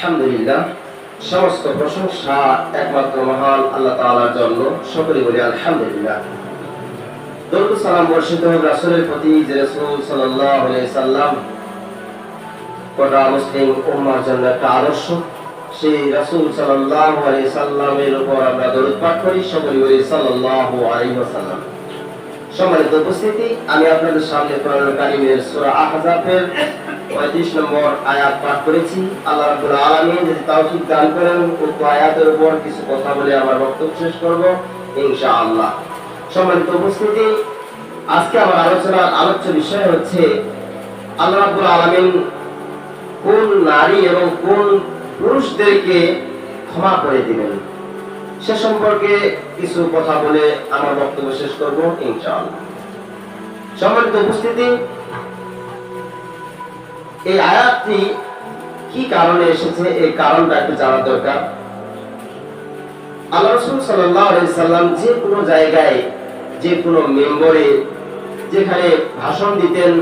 আলহামদুলিল্লাহ, সমস্ত প্রশংসা একমাত্র মহান আল্লাহ তাআলার জন্য। সকলে বলি আলহামদুলিল্লাহ। দরুদ সালাম বর্ষিত হোক রাসূলের প্রতি, যে রাসূল সাল্লাল্লাহু আলাইহি সাল্লাম গোটা মুসলিম উম্মাহর জন্য একটা আদর্শ। সেই রাসূল সাল্লাল্লাহু আলাইহি সাল্লামের উপর আমরা দরুদ পাঠ করি। সকলে বলি সাল্লাল্লাহু আলাইহি ওয়াসাল্লাম। সম্মানিত উপস্থিতি, আমি আপনাদের সামনে কোরআনুল কারীমের সূরা আহজাবের 35 নম্বর আয়াত পাঠ করেছি। আল্লাহ রাব্বুল আলামিন যদি তৌফিক দান করেন, উক্ত আয়াতের উপর কিছু কথা বলে আমার বক্তব্য শেষ করব ইনশাআল্লাহ। সম্মানিত উপস্থিতি, আজকে আমার আলোচ্য বিষয় হচ্ছে আল্লাহ রাব্বুল আলামিন কোন নারী এবং কোন পুরুষদেরকে ক্ষমা করে দিবেন, সে সম্পর্কে কিছু কথা বলে আমার বক্তব্য শেষ করব ইনশাআল্লাহ। সম্মানিত উপস্থিতি, এই আয়াতটি কি কারণে এসেছে, এই কারণটা একটু জানা দরকার। আল্লাহ রাসূল সাল্লাল্লাহু আলাইহি সাল্লাম যে কোনো জায়গায়, যে কোনো মেম্বরে যেখানে ভাষণ দিতেন,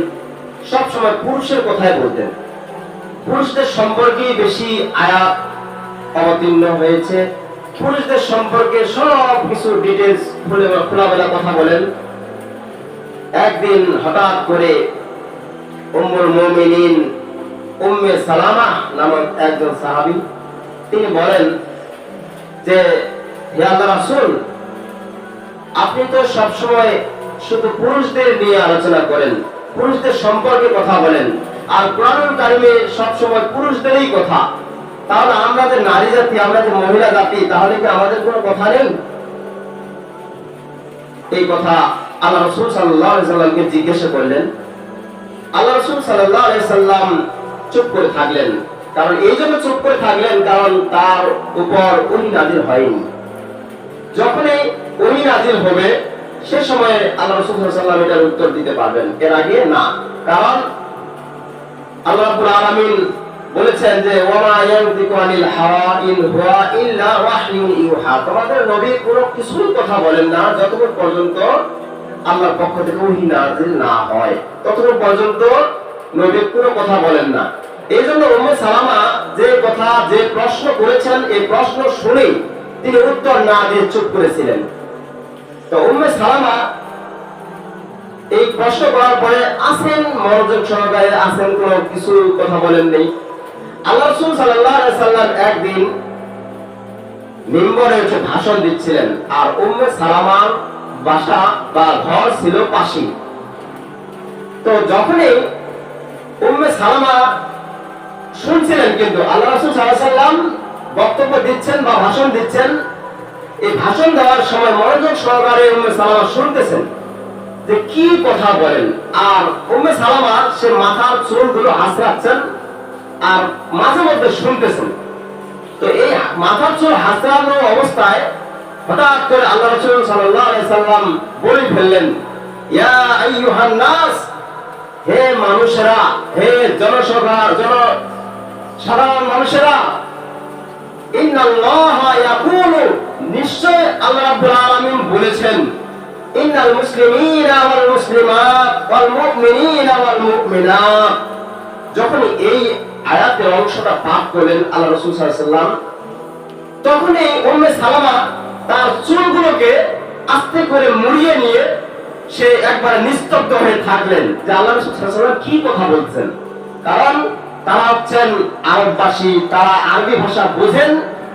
সব সময় পুরুষের কথাই বলতেন। পুরুষদের সম্পর্কে বেশি আয়াত অবতীর্ণ হয়েছে। পুরুষদের সম্পর্কে সব কিছু ডিটেইলস খোলামেলা কথা বলেন। একদিন হঠাৎ করে উম্মুল মুমিনিন উম্মে সালামা নামক একজন সাহাবী, তিনি বলেন যে, হে আল্লাহর রাসূল, আপনি তো সব সময় শুধু পুরুষদের নিয়ে আলোচনা করেন, পুরুষদের সম্পর্কে কথা বলেন, আর কোরআনুল কারীমে সব সময় পুরুষদেরই কথা। তাহলে আমরা যে নারী জাতি, আমরা যে মহিলা জাতি, তাহলে কি আমাদের কোনো কথা নেই? এই কথা আল্লাহ রাসূল সাল্লাল্লাহু আলাইহি সাল্লামকে জিজ্ঞাসা করলেন। আল্লাহ রাসূল সাল্লাল্লাহু আলাইহি সাল্লাম চুপ করে থাকলেন। কারণ এই জন্য চুপ করে থাকলেন, কারণ তার উপর ওহী নাযিল হয়নি। যখনই ওহী নাযিল হবে, সে সময়ে আল্লাহ রাসূল সাল্লাল্লাহু আলাইহি সাল্লাম এটার উত্তর দিতে পারবেন, এর আগে না। কারণ আল্লাহ রাব্বুল আলামিন বলেছেন যে, ওয়া মা ইয়ানতিকু আনিল হাওয়া ইন হুয়া ইল্লা ওয়াহয়ুন ইউহা। তোমাদের নবী কোনো কিছুই কথা বলেন না যতক্ষণ পর্যন্ত আল্লাহর পক্ষ থেকে ওহী নাযিল না হয়, ততক্ষণ পর্যন্ত নবী কোনো কথা বলেন না। এইজন্য উম্মে সালামা যে কথা, যে প্রশ্ন করেছেন, এই প্রশ্ন শুনে তিনি উত্তর না দিয়ে চুপ করেছিলেন। তো উম্মে সালামা এই প্রশ্ন করার পরে আসেন, মনোযোগ সহকারে আসেন, কোনো কিছু কথা বলেন নেই। আল্লাহ রাসূল সাল্লাল্লাহু আলাইহি সাল্লাম একদিন মিম্বরে উঠে ভাষণ দিচ্ছিলেন, আর উম্মে সালামার বাসা বা ঘর ছিল পাশে। তো যখনই উম্মে সালামা শুনছিলেন, কিন্তু আল্লাহ রাসূল সাল্লাল্লাহু আলাইহি সাল্লাম বক্তব্য দিচ্ছেন বা ভাষণ দিচ্ছেন, এই ভাষণ দেওয়ার সময় মনোযোগ সহকারে উম্মে সালামা শুনতেছেন যে কি কথা বলেন। আর উম্মে সালামা সে মাথার চুলগুলো হাসরাচ্ছেন আর মাঝে মধ্যে শুনতেছেন। তো এই মাথার চুল হাসরানো অবস্থায় হঠাৎ করে আল্লাহ রাসূল সাল্লাল্লাহু আলাইহি সাল্লাম বলে ফেললেন, ইয়া আইয়ুহান নাস, হে মানুষেরা, হে সাধারণ মানুষেরা, ইন্নাল্লাহা ইয়াকুলু, নিশ্চয় আল্লাহ রাব্বুল আলামিন বলেছেন, ইন্নাল মুসলিমিনা ওয়াল মুসলিমাত ওয়াল মুমিনিনা ওয়াল মুমিনাত। যখন এই আয়াতের অংশটা পাঠ করলেন আল্লাহ রাসূল সাল্লাল্লাহু আলাইহি সাল্লাম, তখনই উম্মে সালামা তার চুলগুলোকে আস্তে করে মুড়িয়ে নিয়ে সে একবার নিস্তব্ধ হয়ে থাকলেন যে আল্লাহ রাসূল সাল্লাল্লাহু আলাইহি সাল্লাম কি কথা বলছেন। কারণ তারা হচ্ছেন আরববাসী, তারা আরবি ভাষা বোঝেন।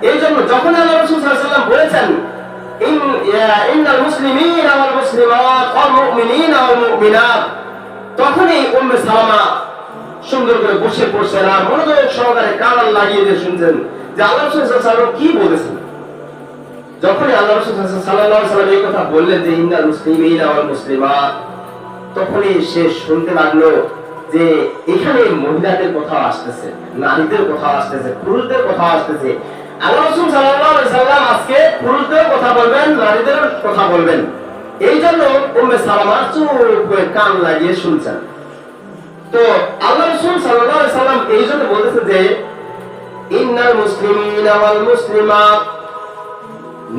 এই জন্য যখন আল্লাহ রাসূল সাল্লাল্লাহু আলাইহি সাল্লাম বলেছেন, ইন্নাল মুসলিমিনা ওয়াল মুসলিমাত ওয়াল মুমিনিনা ওয়াল মুমিনাত, তখনই উম্মে সালামা সুন্দর করে বসে পড়ছেন আর মনোযোগ সহকারে কান লাগিয়ে দিয়ে শুনছেন যে আল্লাহ রাসূল সাল্লাল্লাহু আলাইহি সাল্লাম কি বলেছেন। যখনই আল্লাহ রাসূল সাল্লাল্লাহু আলাইহি সাল্লাম এই কথা বললেন যে ইন্নাল মুসলিমিনা ওয়াল মুসলিমাত, তখনই সে শুনতে লাগলো যে এখানে মহিলাদের কথা আসতেছে, নারীদের কথা আসতেছে, পুরুষদের কথা আসতেছে। আল্লাহ রাসূল সাল্লাল্লাহু আলাইহি সাল্লাম আজকে পুরুষদের কথা বলবেন, নারীদের কথা বলবেন। এই জন্য উম্মে সালামা চুপ করে কান লাগিয়ে শুনছেন। তো আল্লাহ রাসূল সাল্লাল্লাহু আলাইহি সাল্লাম এই জন্য বলতেছে যে, ইন্নাল মুসলিমিনা ওয়াল মুসলিমাত,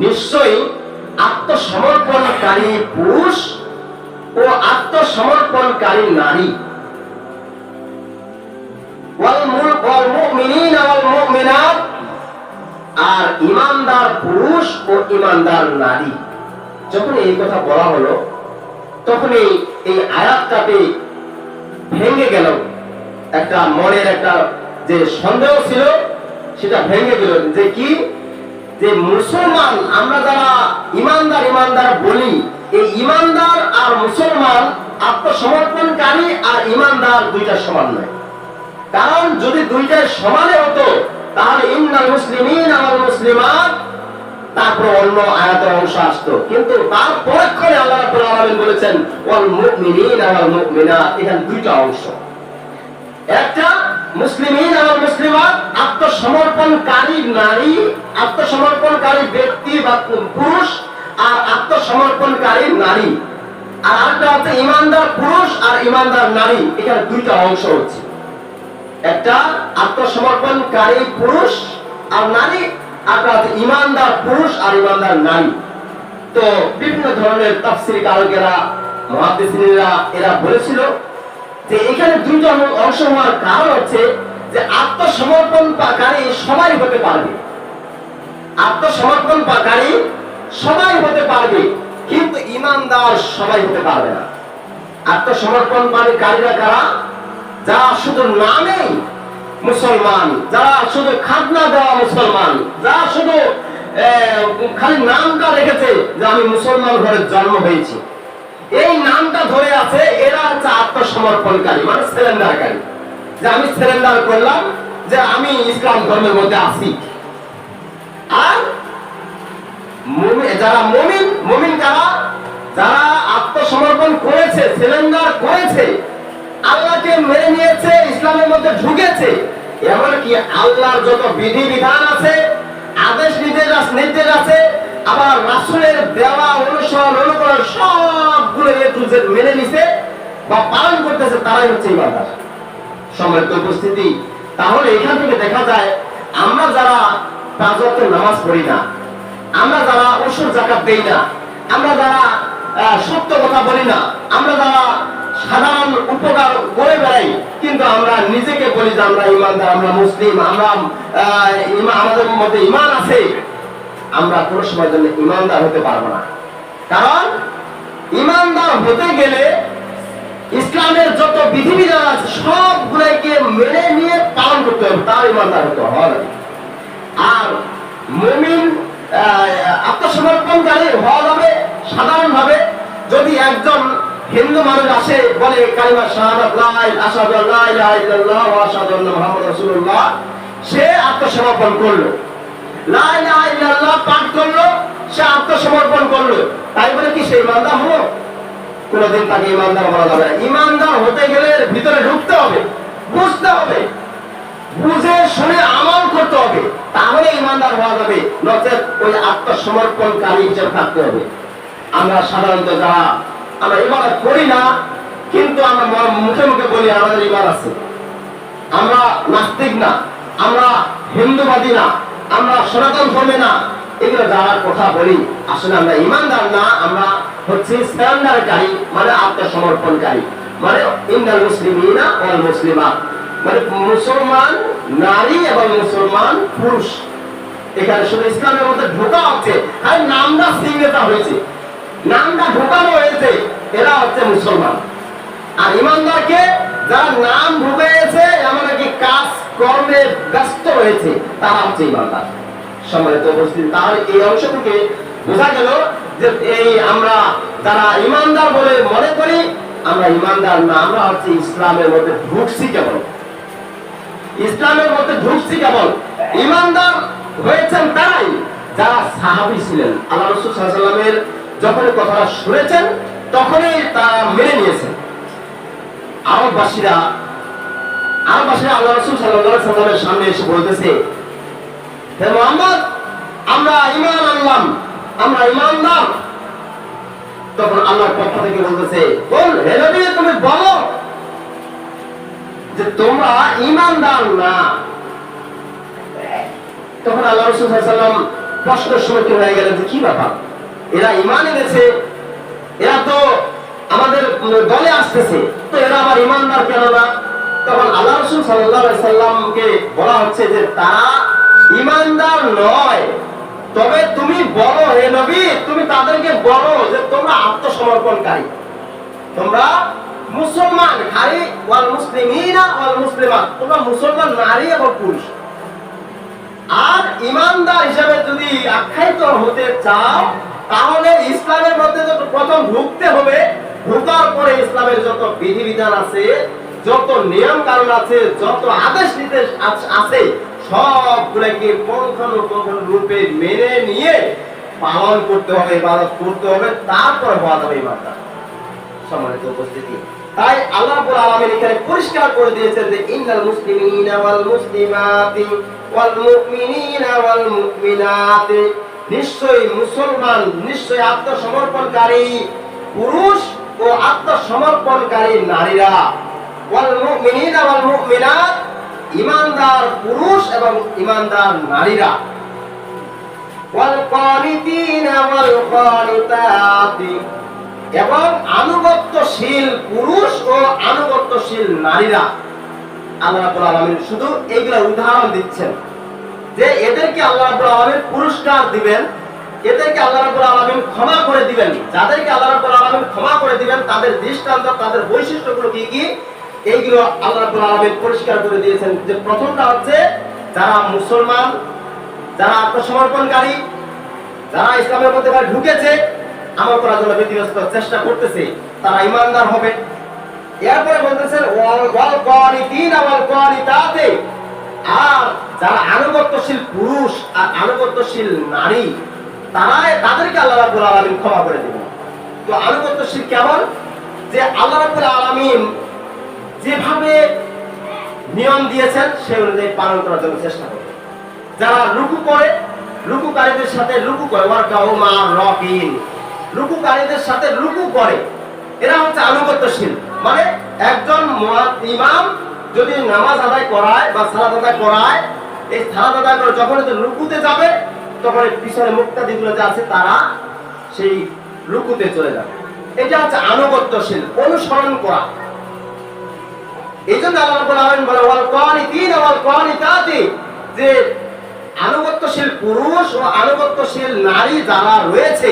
নিশ্চয়ই আত্মসমর্পণকারী পুরুষ ও আত্মসমর্পণকারী নারী, ওয়াল মুমিনিনা ওয়াল মুমিনাত, ইমানদার পুরুষ ও ইমানদার নারী। যখন এই কথা বলা হলো তখনই এই আয়াতটাতে ভেঙে গেল, একটা মনের একটা যে সন্দেহ ছিল সেটা ভেঙে গেল। যে কি, যে মুসলমান আমরা যারা ইমানদার ইমানদার বলি, এই ইমানদার আর মুসলমান, আত্মসমর্পণকারী আর ইমানদার দুইটা সমান নয়। কারণ যদি দুইটা সমানে হতো তাহলে ইন্নাল মুসলিমিনা ওয়াল মুসলিমাত, তারপর অন্য আয়াতের অংশ আসতো। কিন্তু তার পরক্ষণে আল্লাহ রাব্বুল আলামিন বলেছেন ওয়াল মুমিনিনা ওয়াল মুমিনাত, এখানে দুইটা অংশ। একটা মুসলিমিন আর মুসলিমাত, আত্মসমর্পণকারী নারী, আত্মসমর্পণকারী ব্যক্তি বা পুরুষ আর আত্মসমর্পণকারী নারী। আর আরেকটা হচ্ছে ইমানদার পুরুষ আর ইমানদার নারী। এখানে দুইটা অংশ হচ্ছে, একটা আত্মসমর্পণকারী পুরুষ আর নারী, আর হচ্ছে ইমানদার পুরুষ আর ইমানদার নারী। তো বিভিন্ন ধরনের তাফসীর কারকেরা, মুহাদ্দিসিনরা এরা বলেছিল যে এখানে দুইটা অংশ হওয়ার কারণ হচ্ছে যে আত্মসমর্পণকারী সবাই হতে পারবে, আত্মসমর্পণকারী সবাই হতে পারবে, কিন্তু ইমানদার সবাই হতে পারবে না। আত্মসমর্পণকারীরা কারা? যারা শুধু নামেই মুসলমান, যারা শুধু খাজনা দেওয়া মুসলমান, যারা শুধু খালি নামটা রেখেছে যে আমি মুসলমান ঘরে জন্ম হয়েছি, এই নামটা ধরে আছে, এরা হচ্ছে আত্মসমর্পণকারী, মানে সারেন্ডারকারী। যে আমি সারেন্ডার করলাম যে আমি ইসলাম ধর্মের মধ্যে আছি। আর যারা মুমিন, মুমিন কারা? যারা আত্মসমর্পণ করেছে, সারেন্ডার করেছে, আল্লাহকে মেনে নিয়েছে, ইসলামের মধ্যে ঢুকেছে, এমনকি আল্লাহর যত বিধি বিধান আছে, আদেশ নির্দেশ আছে, আবার রাসূলের দেওয়া অনুসরণ অনুকরণ সবগুলো মেনে নিছে বা পালন করতেছে, তারাই হচ্ছে ইমানদার। সম্মানিত উপস্থিতি, তাহলে এখান থেকে দেখা যায় আমরা যারা পাঁচ ওয়াক্ত নামাজ পড়ি না, আমরা যারা উসুর যাকাত দেই না, আমরা যারা সত্য কথা বলি না, আমরা যারা সাধারণ উপকার করে বেড়াই, কিন্তু আমরা নিজেকে বলি যে আমরা ইমানদার, আমরা মুসলিম, আমরা আমাদের মধ্যে ইমান আছে, আমরা কোনো সময়ের জন্য ইমানদার হতে পারবো না। কারণ ইমানদার হতে গেলে ইসলামের যত বিধিবিধান আছে সবগুলোকে মেনে নিয়ে পালন করতে হবে, তার ইমানদার হতে হবে। আর মুমিন আত্মসমর্পণকারী হওয়া যাবে সাধারণভাবে। যদি একজন হিন্দু মানুষ আসে বলে কালিমা শাহাদাত লা ইলাহা ইল্লাল্লাহ ওয়া আশহাদু আন্না মুহাম্মাদুর রাসূলুল্লাহ, সে আত্মসমর্পণ করলো, লা ইলাহা ইল্লাল্লাহ পাঠ করলো, সে আত্মসমর্পণ করলো, তাই বলে কি সে ইমানদার হলো? কোনদিন তাকে ইমানদার বলা যাবে না। ইমানদার হতে গেলে ভিতরে ঢুকতে হবে, বুঝতে হবে, বুঝে শুনে আমল করতে হবে, তাহলে ইমানদার হওয়া যাবে। নচেত ওই আত্মসমর্পণকারী হিসেবে থাকতে হবে। আমরা সাধারণত যারা আমরা ইবাদত করি না, কিন্তু আমরা মুখে মুখে বলি আমাদের ইমান আছে, আমরা নাস্তিক না, আমরা হিন্দুবাদী না, আমরা সনাতন ধর্মে না, এগুলো যারা কথা বলি আসলে আমরা ইমানদার না, আমরা হচ্ছে সারেন্ডারকারী, মানে আত্মসমর্পণকারী, মানে ইন্নাল মুসলিমিনা ওয়াল মুসলিমাত, মানে মুসলমান নারী এবং মুসলমান পুরুষ। এখানে শুধু ইসলামের মধ্যে ঢোকা হচ্ছে, আর নামটা সিগনেচার হয়েছে, নামটা ঢোকানো হয়েছে, এরা হচ্ছে মুসলমান। আর ইমানদারকে যারা নাম ঢুকেছে এমনকি কাজ কর্মে ব্যস্ত রয়েছে, তারা হচ্ছে ইমানদার। সম্মানিত উপস্থিতি, তাহলে এই অংশ থেকে বোঝা গেল যে এই আমরা যারা ইমানদার বলে মনে করি, আমরা ইমানদার না, আমরা হচ্ছে ইসলামের মধ্যে ঢুকছি কেবল, ইসলামের মধ্যে ঢুকছি কেবল। ইমানদার হয়েছেন তারাই যারা সাহাবী ছিলেন, আল্লাহ রাসূল সাল্লাল্লাহু আলাইহি ওয়াসাল্লামের যখন কথাটা শুনেছেন তখনই তারা মেনে নিয়েছেন। আরববাসীরা আল্লাহ রাসূল সাল্লাল্লাহু আলাইহি ওয়াসাল্লামের সামনে এসে বলতেছে, হে মুহাম্মদ, আমরা ঈমান আনলাম, আমরা ঈমানদার। তখন আল্লাহর পক্ষ থেকে বলতেছে, বল হে নবী, তুমি বলো যে তোমরা ঈমানদার না। তখন আল্লাহ রাসূল সাল্লাল্লাহু আলাইহি ওয়াসাল্লাম প্রশ্নের সম্মুখীন হয়ে গেলেন যে কি ব্যাপার, এরা ঈমান এনেছে, এরা তো আমাদের দলে আসতেছে, তো এরা আবার ঈমানদার কেন না? তখন আল্লাহ রাসূল সাল্লাল্লাহু আলাইহি ওয়াসাল্লামকে বলা হচ্ছে যে তারা ঈমানদার নয়, তবে তুমি বলো হে নবী, তুমি তাদেরকে বলো যে তোমরা আত্মসমর্পণকারী, তোমরা মুসলমান, খালি ওয়াল মুসলিমিনা ওয়াল মুসলিমাত, তোমরা মুসলমান নারী এবং পুরুষ। আর ইমানদার হিসেবে যদি আখ্যায়িত হতে চাও, তাহলে ইসলামের মধ্যে যত প্রথম ঢুকতে হবে, ঢোকার পরে ইসলামের যত বিধিবিধান আছে, যত নিয়ম কানুন আছে, যত আদেশ নির্দেশ আছে, সবগুলোকে পুঙ্খানুপুঙ্খ রূপে মেনে নিয়ে পালন করতে হবে, ইবাদত করতে হবে, তারপরে হওয়া যাবে ইমানদার। সম্মানিত উপস্থিতি, তাই আল্লাহ রাব্বুল আলামিন এখানে পরিষ্কার করে দিয়েছেন যে ইন্নাল মুসলিমিনা ওয়াল মুসলিমাতি ওয়াল মুমিনিনা ওয়াল মুমিনাতি, নিশ্চয়ই মুসলমান, নিশ্চয়ই আত্মসমর্পণকারী পুরুষ ও আত্মসমর্পণকারী নারীরা, ওয়াল মুমিনিনা ওয়াল মুমিনাত, ঈমানদার পুরুষ এবং ঈমানদার নারীরা, ওয়াল কানিতিনা ওয়াল কানিতাতি, এবং আনুগত্যশীল পুরুষ ও আনুগত্যশীল নারীরা। আল্লাহ রাব্বুল আলামিন শুধু এইগুলা উদাহরণ দিচ্ছেন যে এদেরকে আল্লাহ রাব্বুল আলামিন পুরস্কার দিবেন, এদেরকে আল্লাহ রাব্বুল আলামিন ক্ষমা করে দিবেন। যাদেরকে আল্লাহ রাব্বুল আলামিন ক্ষমা করে দিবেন তাদের দৃষ্টান্ত, তাদের বৈশিষ্ট্যগুলো কি কি, এইগুলো আল্লাহ রাব্বুল আলামিন পরিষ্কার করে দিয়েছেন। যে প্রথমটা হচ্ছে যারা মুসলমান, যারা আত্মসমর্পণকারী, যারা ইসলামের মধ্যে ঢুকেছে, আমল করার জন্য ব্যতিব্যস্ত চেষ্টা করতেছে, তারা ঈমানদার হবে। এরপরে বলতেছেন ওয়াল কানিতিনা ওয়াল কানিতাতি, আর যারা আনুগত্যশীল পুরুষ আর আনুগত্যশীল নারী, তাদেরকে আল্লাহ রাব্বুল আলামিন ক্ষমা করে দিবেন। তো আনুগত্যশীল কেমন? যে আল্লাহ রাব্বুল আলামিন যেভাবে নিয়ম দিয়েছেন সেই অনুযায়ী পালন করার জন্য চেষ্টা করবে। যারা রুকু করে, রুকুকারীদের সাথে রুকু করে, ওয়ারকাউ মা রাকিন, রুকুকারীদের সাথে রুকু করে, এরা হচ্ছে আনুগত্যশীল। মানে একজন ইমাম যদি নামাজ আদায় করায় বা সালাত আদায় করায়, এই সালাত আদায় করে যখন রুকুতে যাবে, তখন পিছনে মুক্তাদিগুলো যে আছে তারা সেই রুকুতে চলে যাবে। এটা হচ্ছে আনুগত্যশীল, অনুসরণ করা। এই জন্য আল্লাহ রাব্বুল আলামিন বলে ওয়াল কানিতিনা ওয়াল কানিতাতি, যে আনুগত্যশীল পুরুষ ও আনুগত্যশীল নারী যারা রয়েছে,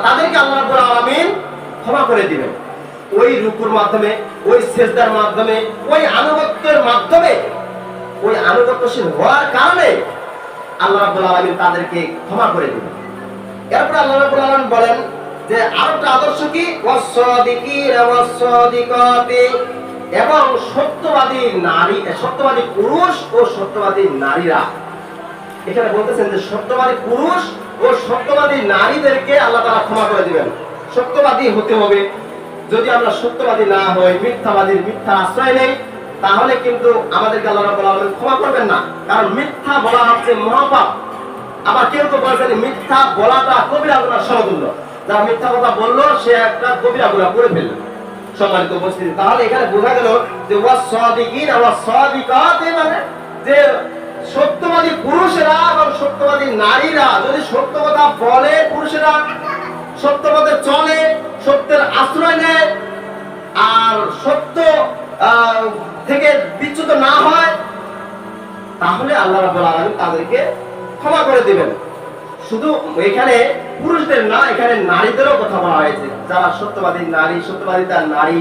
তাদেরকে আল্লাহ রাব্বুল আলামিন ক্ষমা করে দিবেন। ওই রুকুর মাধ্যমে, ওই সিজদার মাধ্যমে, ওই আনুগত্যের মাধ্যমে, ওই আনুগত্যশীল হওয়ার কারণে আল্লাহ রাব্বুল আলামিন তাদেরকে ক্ষমা করে দিবেন। এরপর আল্লাহ রাব্বুল আলামিন বলেন যে আরেকটা আদর্শ কি, ওয়াস-সাদিকিনা ওয়াস-সাদিকাতি, এবং সত্যবাদী নারী, সত্যবাদী পুরুষ ও সত্যবাদী নারীরা। এখানে বলতেছেন যে সত্যবাদী পুরুষ ও সত্যবাদী নারীদেরকে আল্লাহ তাআলা ক্ষমা করে দিবেন। সত্যবাদী হতে হবে। যদি আমরা সত্যবাদী না হই, মিথ্যাবাদীর মিথ্যা আশ্রয় নেই, তাহলে কিন্তু আমাদেরকে আল্লাহ রাব্বুল আলামিন ক্ষমা করবেন না। কারণ মিথ্যা বলা হচ্ছে মহাপাপ। আবার কেউ তো বলেছেন মিথ্যা বলাটা কবিরা গুনার সমতুল্য। যারা মিথ্যা কথা বললো সে একটা কবিরা গুনাহ করে ফেলল। সম্মানিত উপস্থিতি, তাহলে এখানে বোঝা গেল যে ওয়াস-সাদিকিনা ওয়াস-সাদিকাতি, মানে যে সত্যবাদী পুরুষেরা এবং সত্যবাদী নারীরা যদি সত্য কথা বলে, পুরুষেরা সত্য পথে চলে, সত্যের আশ্রয় নেয়, আর সত্য থেকে বিচ্যুত না হয়, তাহলে আল্লাহ রাব্বুল আলামিন তাদেরকে ক্ষমা করে দিবেন। শুধু এখানে পুরুষদের না, এখানে নারীদেরও কথা বলা হয়েছে। যারা সত্যবাদী নারী, সত্যবাদিতা নারী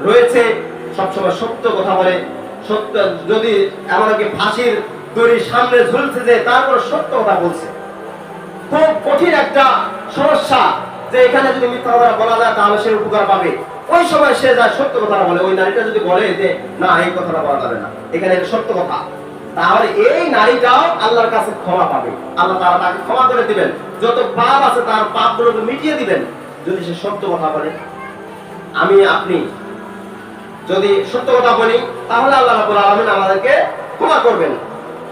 রয়েছে, সবসময় সত্য কথা বলে, সত্য, যদি এমনকি ফাঁসির দড়ির সামনে ঝুলছে যে তারপর সত্য কথা বলছে। খুব কঠিন একটা সমস্যা যে এখানে যদি মিথ্যা কথা বলা যায় তাহলে সে উপকার পাবে, ওই সময় সে যায় সত্য কথা বলে। ওই নারীটা যদি বলে যে না, এই কথাটা বলা যাবে না, এখানে সত্য কথা, তাহলে এই নারীটাও আল্লাহর কাছে ক্ষমা পাবে। আল্লাহ তাআলা তাকে ক্ষমা করে দিবেন, যত পাপ আছে তার পাপগুলো মিটিয়ে দিবেন যদি সে সত্য কথা বলে। আমি আপনি যদি সত্য কথা বলি তাহলে আল্লাহ রাব্বুল আলামিন আমাদেরকে ক্ষমা করবেন।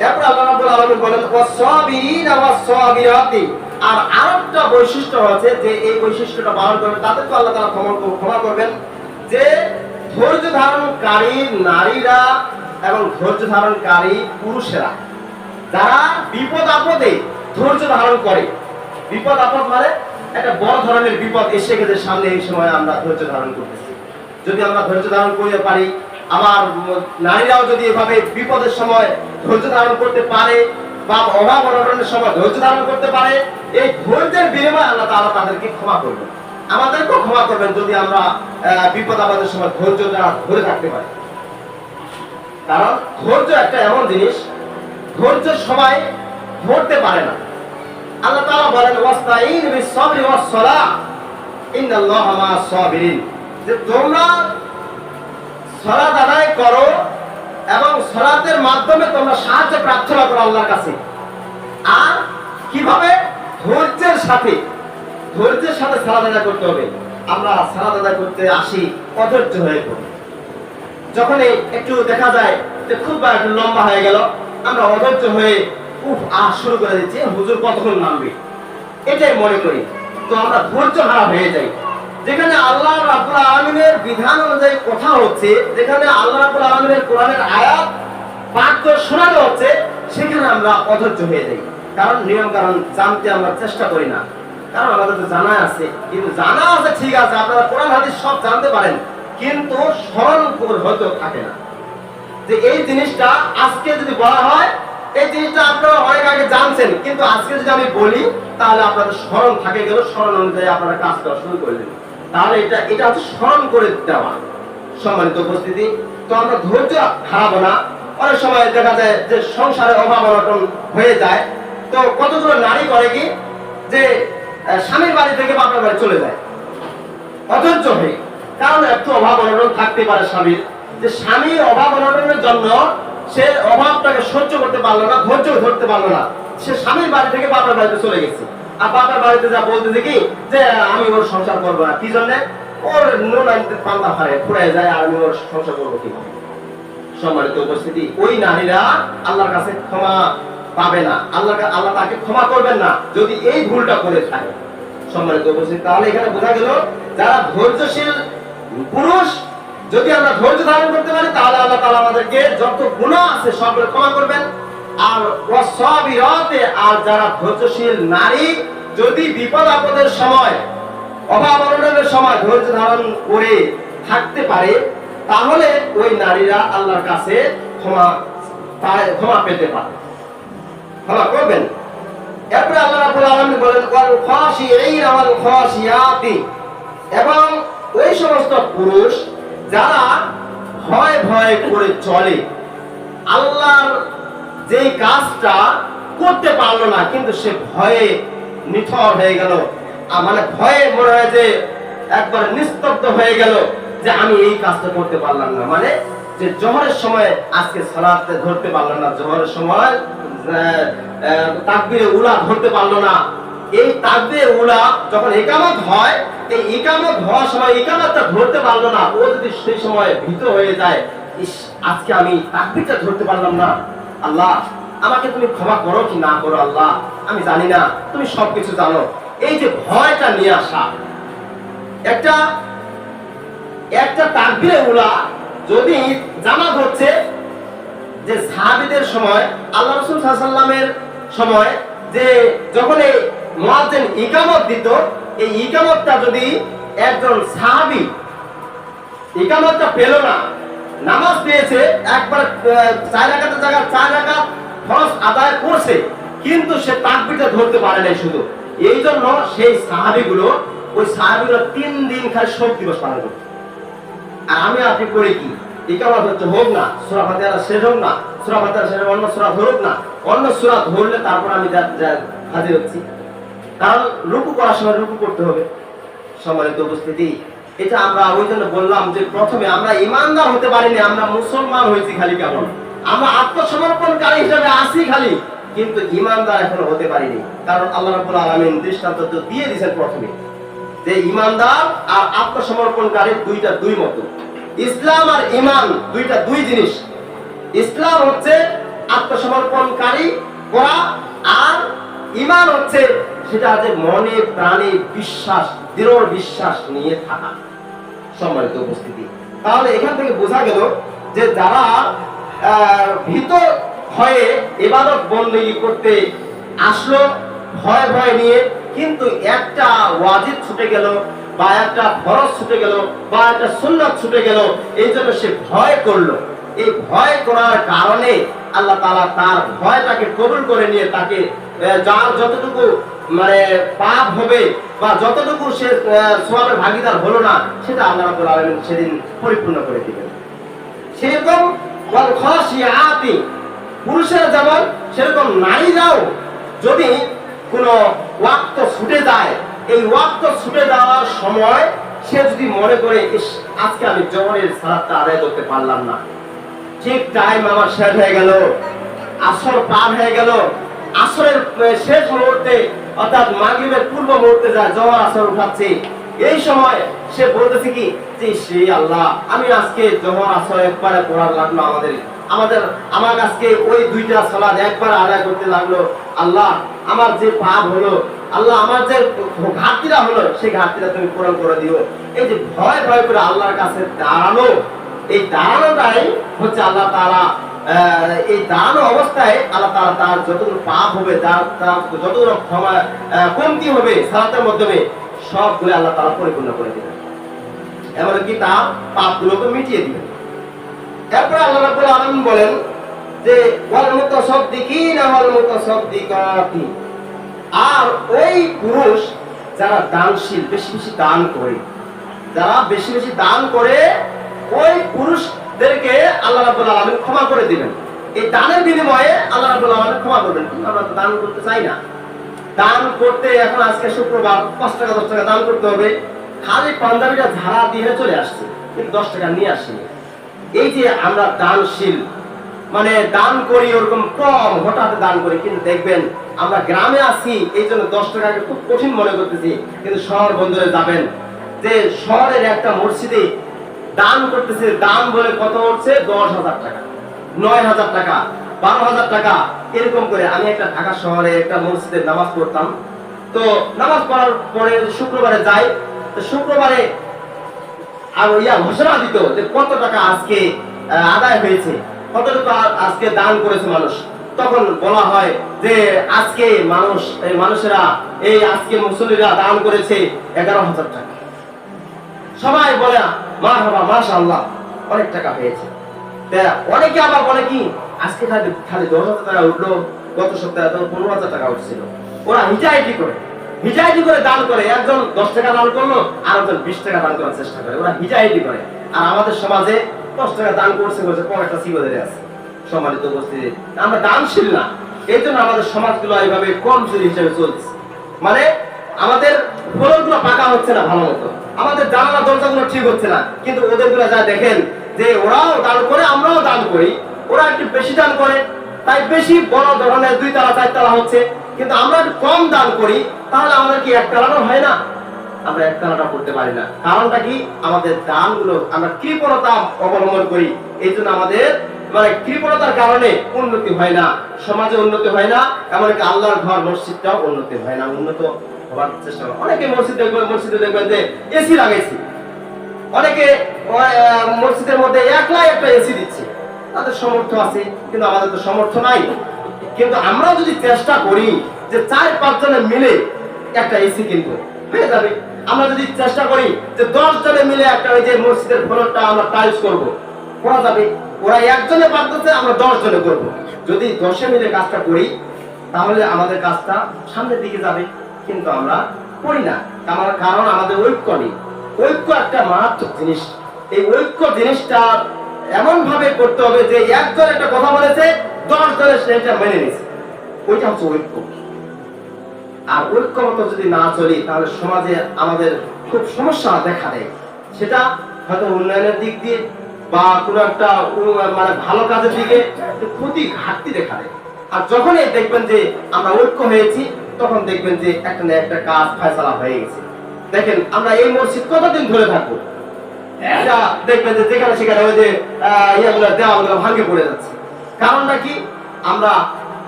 এরপর আল্লাহ রাব্বুল আলামিন বলেন ওয়াস-সাবিরিনা ওয়াস-সাবিরাতি, আর আরেকটা বৈশিষ্ট্য আছে যে এই বৈশিষ্ট্যটা পালন করবে তাদেরকে আল্লাহ তাআলা ক্ষমা করবেন, যে ধৈর্য ধারণকারী নারীরা এবং ধৈর্য ধারণকারী পুরুষেরা, যারা বিপদ আপদে ধৈর্য ধারণ করে। বিপদ আপদ মানে একটা বড় ধরনের বিপদ এসে গেছে সামনে, এই সময় আমরা ধৈর্য ধারণ করতেছি। যদি আমরা ধৈর্য ধারণ করতে পারি, আবার নারীরাও যদি এভাবে বিপদের সময় ধৈর্য ধারণ করতে পারে, বা অভাব অনটনের সময় ধৈর্য ধারণ করতে পারে, এই ধৈর্যের বিনিময়ে আল্লাহ তাআলা তাদেরকে ক্ষমা করবেন, আমাদেরকেও ক্ষমা করবেন যদি আমরা বিপদ আপদের সময় ধৈর্যটা ধরে থাকতে পারি। কারণ ধৈর্য একটা এমন জিনিস, ধৈর্য সবাই ধরতে পারে না। আল্লাহ তাআলা বলেন ওয়াস্তাইন বিস-সাবরি ওয়াস-সালাহ ইন্নাল্লাহা মা'আস-সাবিরিন, যে তোমরা সালাত আদায় করো এবং সালাতের মাধ্যমে তোমরা সাহায্য প্রার্থনা করো আল্লাহর কাছে। আর কিভাবে? ধৈর্যের সাথে সালাত আদায় করতে হবে। আমরা সালাত আদায় করতে আসি অধৈর্য হয়ে পড়ি, যখন একটু দেখা যায় যে খুব একটু লম্বা হয়ে গেল, আমরা অধৈর্য হয়ে শুরু করে দিচ্ছি, হুজুর কতক্ষণ নামবে, এটাই মনে করি। তো আমরা ধৈর্য হারা হয়ে যাই। যেখানে আল্লাহ রাব্বুল আলামিনের বিধান অনুযায়ী কথা হচ্ছে, যেখানে আল্লাহ রাব্বুল আলামিনের কোরআনের আয়াত পাঠ করে শোনানো হচ্ছে, সেখানে আমরা অধৈর্য হয়ে যাই। কারণ নিয়ম কারণ জানতে আমরা চেষ্টা করি না। কারণ আমাদের তো জানা আছে, কিন্তু জানা আছে ঠিক আছে, আপনারা কোরআন হাদিস সব জানতে পারেন, কিন্তু স্মরণ হয়তো থাকে না। যে এই জিনিসটা আজকে যদি বলা হয়, এই জিনিসটা আপনারা অনেক আগে জানছেন, কিন্তু আজকে যদি আমি বলি তাহলে আপনাদের স্মরণ থাকে গেল, স্মরণ অনুযায়ী আপনারা কাজ করা শুরু করলেন। তাহলে এটা হচ্ছে স্মরণ করে দেওয়া। সম্মানিত উপস্থিতি, তো আমরা ধৈর্য হারাবো না। অনেক সময় দেখা যায় যে সংসারে অভাব অনটন হয়ে যায়, তো কতগুলো নারী করে কি যে স্বামীর বাড়ি থেকে বাপের বাড়ি চলে যায় অধৈর্য হয়ে। কারণ একটু অভাব অনটন থাকতে পারে স্বামীর, যে স্বামীর অভাব অনটনের জন্য সে অভাবটাকে সহ্য করতে পারলো না, ধৈর্য ধরতে পারলো না, সে স্বামীর বাড়ি থেকে বাপের বাড়িতে চলে গেছে। আর বাপের বাড়িতে যা বলতেছে কি যে আমি ওর সংসার করবো না। কি জন্য? ওর নুন আনতে পাল্লা ফুরে যায়, আর আমি ওর সংসার করবো কিভাবে? সম্মানিত উপস্থিতি, ওই নারীরা আল্লাহর কাছে ক্ষমা পাবে না, আল্লাহ তাকে ক্ষমা করবেন না যদি এই ভুলটা করে থাকে। সম্মানিত উপস্থিতি, তাহলে এখানে বোঝা গেল যারা ধৈর্যশীল পুরুষ, যদি আমরা ধৈর্য ধারণ করতে পারি তাহলে আল্লাহ তাআলা আমাদেরকে যত গুনাহ আছে সবগুলো ক্ষমা করবেন। আর ওয়াসাবিরাতে, আর যারা ধৈর্যশীল নারী যদি বিপদ আপদের সময় অভাব অনটনের সময় ধৈর্য ধারণ করে থাকতে পারে, তাহলে ওই নারীরা আল্লাহর কাছে ক্ষমা পেতে পারে, ক্ষমা করবেন। এরপরে আল্লাহ রাব্বুল আলামিন বলেন ওয়াল খাশিঈনা ওয়াল খাশিয়াতি, এবং ওই সমস্ত পুরুষ যারা ভয় ভয় করে চলে, আল্লাহর যে কাজটা করতে পারলো না, কিন্তু সে ভয়ে নিথর হয়ে গেল, মানে ভয়ে মনে হয় যে একবার নিস্তব্ধ হয়ে গেল যে আমি এই কাজটা করতে পারলাম না। মানে যে জোহরের সময় আজকে সালাতে ধরতে পারলো না, জোহরের সময় তাকবীরে উলা ধরতে পারলো না। এই তাকবীরে উলা যখন ইকামত হয়, এই ইকামত হওয়ার সময় ইকামতটা ধরতে পারলো না, ও যদি সেই সময় ভীত হয়ে যায়, আজকে আমি তাকবীরটা ধরতে পারলাম না, আল্লাহ আমাকে তুমি ক্ষমা করো কি না করো, আল্লাহ আমি জানি না, তুমি সবকিছু জানো। এই যে ভয়টা নিয়ে আসা, একটা তাকবীরে উলা যদি জামাত হচ্ছে, যে সাহাবীদের সময় আল্লাহ রাসূল সাল্লাল্লাহু আলাইহি ওয়াসাল্লামের সময় যে যখন এই মুয়াজ্জিন ইকামত দিত, এই ইকামতটা যদি একজন সাহাবী ইকামতটা পেল না, নামাজ পেয়েছে একবার 4 রাকাতের জায়গায় 4 রাকাত ফরজ আদায় করছে, কিন্তু সে তাকবীরটা ধরতে পারে নাই শুধু, এই জন্য সেই সাহাবীগুলো 3 দিন খালি শোক দিবস পালন করত। আর আমি আপনি করি কি, ইকামত হচ্ছে হোক না, সূরা ফাতিহা শেষ হোক না, সূরা ফাতিহা শেষ অন্য সূরা ধরুক না, অন্য সূরা ধরলে তারপর আমি হাজির হচ্ছি। কারণ রুকু করার সময় রুকু করতে হবে। সম্মানিত উপস্থিতি, এটা আমরা ওই জন্য বললাম যে প্রথমে আমরা ইমানদার হতে পারিনি, আমরা মুসলমান হয়েছি খালি, কেমন আমরা আত্মসমর্পণকারী হিসেবে আসি খালি, কিন্তু ইমানদার এখনো হতে পারিনি। কারণ আল্লাহ রাব্বুল আলামিন দৃষ্টান্ত তো দিয়ে দিয়েছেন প্রথমে, যে ইমানদার আর আত্মসমর্পণকারী দুইটা দুই মত। ইসলাম আর ঈমান দুইটা দুই জিনিস। ইসলাম হচ্ছে আত্মসমর্পণকারী করা, আর ঈমান হচ্ছে সেটা যে মনে প্রাণে বিশ্বাস, দৃঢ় বিশ্বাস নিয়ে থাকা। সম্মানিত উপস্থিতি, তাহলে এখান থেকে বোঝা গেল যে যারা ভীত হয়ে ইবাদত বন্দেগী করতে আসলো ভয় ভয় নিয়ে, কিন্তু একটা ওয়াজিব ছুটে গেল বা একটা ফরজ ছুটে গেল বা একটা সুন্নাত ছুটে গেল, এই জন্য সে ভয় করলো। এই ভয় করার কারণে আল্লাহ তাআলা তার ভয়টাকে কবুল করে নিয়ে তাকে যার যতটুকু মানে পাপ হবে বা যতটুকু সে সওয়াবের ভাগীদার হলো না, সেটা আল্লাহ রাব্বুল আলামিন সেদিন পরিপূর্ণ করে দিবেন। সেরকম ওয়াল খাশিয়াতি, পুরুষেরা যেমন সেরকম নারীরাও যদি কোনো ওয়াক্ত ছুটে যায়, এই ওয়াক্ত ছুটে যাওয়ার সময় সে যদি মনে করে আজকে আমি জোহরের সালাতটা আদায় করতে পারলাম না, ঠিক টাইম আমার শেষ হয়ে গেল, আসর পার হয়ে গেল, আসরের শেষ মুহূর্তে অর্থাৎ মাগরিবের পূর্ব মুহূর্তে যায় জোহর আসর উঠাচ্ছে, এই সময় সে বলতেছে কি যে সেই আল্লাহ আমি আজকে জোহর আসর একবারে পড়ার লাগলো, আমার আজকে ওই দুইটা সালাত একবার আদায় করতে লাগলো, আল্লাহ আমার যে পাপ হলো, আল্লাহ আমার যে ঘাটতিটা হলো সেই ঘাটতিটা তুমি পূরণ করে দিও। এই যে ভয় ভয় করে আল্লাহর কাছে দাঁড়ানো, এই দাঁড়ানোটাই হচ্ছে আল্লাহ তাআলা এই দাঁড়ানো অবস্থায় আল্লাহ তাআলা তার যতগুলো পাপ হবে, তার যতগুলো ক্ষমা কমতি হবে সালাতের মাধ্যমে সবগুলো আল্লাহ তাআলা পরিপূর্ণ করে দিবেন, এমনকি তার পাপগুলোকে মিটিয়ে দিবেন। এরপরে আল্লাহ রাব্বুল আলামিন বলেন যে ওয়াল মুতাসাদ্দিকিনা ওয়াল মুতাসাদ্দিকাতি, আর ওই পুরুষ যারা দানশীল, বেশি বেশি দান করে, যারা বেশি বেশি দান করে, ওই পুরুষদেরকে আল্লাহ রাব্বুল আলামিন ক্ষমা করে দিবেন। এই দানের বিনিময়ে আল্লাহ রাব্বুল আলামিন ক্ষমা করবেন। কিন্তু আমরা তো দান করতে চাই না। দান করতে এখন আজকে শুক্রবার 5 টাকা 10 টাকা দান করতে হবে, খালি পাঞ্জাবিটা ঝাড়া দিয়ে চলে আসছে, কিন্তু 10 টাকা নিয়ে আসেনি। এই যে আমরা দানশীল, মানে দান করি ওরকম কম, হঠাৎ দান করি, কিন্তু দেখবেন আমরা গ্রামে আছি এই জন্য 10 টাকাকে খুব কঠিন মনে করতেছি, কিন্তু শহর বন্দরে যাবেন যে শহরের একটা মসজিদে দান করতেছে, দান বলে কত হচ্ছে 10,000 টাকা, 9,000 টাকা, 12,000 টাকা, এরকম করে। আমি একটা ঢাকা শহরে একটা মসজিদে নামাজ পড়তাম, তো নামাজ পড়ার পরে শুক্রবারে যাই, তো শুক্রবারে আর ঘোষণা দিত যে কত টাকা আজকে আদায় হয়েছে, কত টাকা আজকে দান করেছে মানুষ। তখন বলা হয় যে আজকে মানুষেরা এই আজকে মুসল্লিরা দান করেছে 11,000 টাকা। সবাই বলে মারহাবা, মাশাআল্লাহ, অনেক টাকা হয়েছে। অনেকে আবার বলে কি আজকে খালি 10,000 টাকা উঠলো, গত সপ্তাহে তো 15,000 টাকা উঠছিল। ওরা হিজাইটি করে দান করে, একজন 10 টাকা দান করলো, আর একজন 20 টাকা দান করার চেষ্টা করে, ওরা হিজাইটি করে। আর আমাদের সমাজে 10 টাকা দান করছে পকেটটা সিগরে আছে। সম্মানিত উপস্থিতি, আমরা দানশীল না, এই জন্য আমাদের সমাজগুলো এইভাবে কমজোরি হিসেবে চলছে। মানে আমাদের ফলকগুলো পাকা হচ্ছে না ভালো মতো, আমাদের জানালা দরজাগুলো ঠিক হচ্ছে না, কিন্তু ওদের গুলো যা দেখেন যে ওরাও দান করে, আমরাও দান করি, ওরা একটু বেশি দান করে, তাই বেশি বড় ধরনের 2 তলা 4 তলা হচ্ছে, কিন্তু আমরা একটু কম দান করি, তাহলে আমাদের কি 1 তলাও হয় না? আমরা 1 তলাটা করতে পারি না। কারণটা কি? আমাদের দানগুলো আমরা কৃপণতা অবলম্বন করি, এই জন্য আমাদের মানে কৃপণতার কারণে উন্নতি হয় না, সমাজে উন্নতি হয় না, এমনকি আল্লাহর ঘর মসজিদটাও উন্নতি হয় না, উন্নত হওয়ার চেষ্টা করে। অনেকে মসজিদে দেখবেন যে এসি লাগাইছে, অনেকে মসজিদের মধ্যে একলাই একটা এসি দিচ্ছে, তাদের সামর্থ্য আছে, কিন্তু আমাদের তো সামর্থ্য নাই। কিন্তু আমরা যদি চেষ্টা করি যে 4-5 জনে মিলে একটা এসি কিনবো, হয়ে যাবে। আমরা যদি চেষ্টা করি যে 10 জনে মিলে একটা ওই যে মসজিদের ফ্লোরটা আমরা টাইলস করবো, করা যাবে। ওরা 1 জনে পারতেছে, আমরা 10 জনে করবো। যদি 10 মিলে কাজটা করি তাহলে আমাদের কাজটা সামনের দিকে যাবে, কিন্তু আমরা করি না। কারণ আমাদের ঐক্য নেই। ঐক্য একটা মারাত্মক জিনিস। এই ঐক্য জিনিসটা এমন ভাবে করতে হবে যে 1 জন একটা কথা বলেছে, 10 জনের সেটা মেনে নিছে, ওইটা হচ্ছে ঐক্য। আর ঐক্যমত যদি না চলি তাহলে সমাজে আমাদের খুব সমস্যা দেখা দেয়। সেটা হয়তো উন্নয়নের দিক দিয়ে বা কোনো একটা মানে ভালো কাজের দিকে ক্ষতি ঘাটতি দেখা দেয়। আর যখনই দেখবেন যে আমরা ঐক্য হয়েছি, তখন দেখবেন যে একটা না একটা কাজ ফয়সালা হয়ে গেছে। দেখেন আমরা এই মসজিদ কতদিন ধরে থাকবো, এটা দেখবেন যে যেখানে সেখানে ওই যে ইয়েগুলো দেওয়াগুলো ভাঙে পড়ে যাচ্ছে। কারণটা কি? আমরা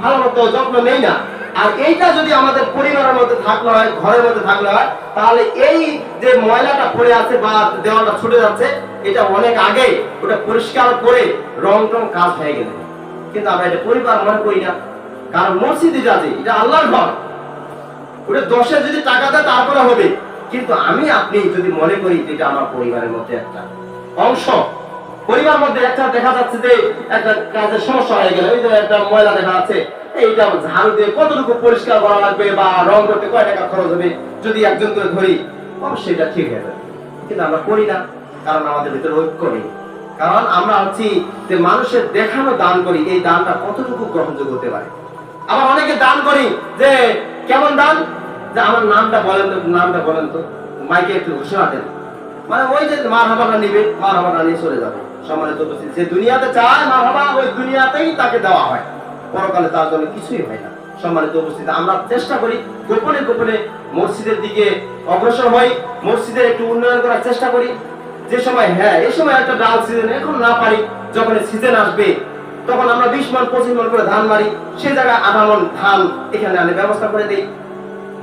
ভালো মতো যত্ন নেই না। আর এইটা যদি আমাদের পরিবারের মধ্যে থাকলে হয়, ঘরের মধ্যে থাকলে হয়, তাহলে এই যে ময়লাটা পড়ে আছে বা দেওয়ালটা ছুটে যাচ্ছে, এটা অনেক আগে ওটা পরিষ্কার করে রং টং কাজ হয়ে গেছে। কিন্তু আমরা এটা পরিবার মনে করি না, কারণ মসজিদে যাচ্ছে, এটা আল্লাহর ঘর, ওটা 10-এ যদি টাকা দেয় তারপরে হবে। কিন্তু আমি আপনি যদি মনে করি যে এটা আমার পরিবারের মধ্যে একটা অংশ, পরিবার মধ্যে একটা দেখা যাচ্ছে যে একটা কাজের সমস্যা হয়ে গেল, ওই যে একটা ময়লা দেখা যাচ্ছে, এইটা ঝাড়ু দিয়ে কতটুকু পরিষ্কার করা লাগবে বা রং করতে কয় টাকা খরচ হবে, যদি একজন করে ধরি অবশ্যই এটা ঠিক হয়ে যাবে। কিন্তু আমরা করি না, কারণ আমাদের ভিতরে ঐক্য নেই। কারণ আমরা হচ্ছি যে মানুষের দেখানো দান করি, এই দানটা কতটুকু গ্রহণযোগ্য হতে পারে। আবার অনেকে দান করি যে কেমন দান, যে আমার নামটা বলেন তো, নামটা বলেন তো, মাইকে একটু ঘোষণা দেন, মানে ওই যে মারহাবাটা নিবে, মারহাবাটা নিয়ে চলে যাবে। সম্মানিত উপস্থিতি, যে দুনিয়াতে চায় মারহাবা, ওই দুনিয়াতেই তাকে দেওয়া হয়, পরকালে তার জন্য কিছুই হয় না। সম্মানিত উপস্থিতি, আমরা চেষ্টা করি গোপনে গোপনে মসজিদের দিকে অগ্রসর হই, মসজিদের একটু উন্নয়ন করার চেষ্টা করি। যে সময় এই সময় একটা ডাল সিজন, এখন না পারি, যখন সিজন আসবে তখন আমরা 20 মণ 25 মণ করে ধান মারি, সে জায়গায় 8 মণ ধান এখানে আনে ব্যবস্থা করে দেই,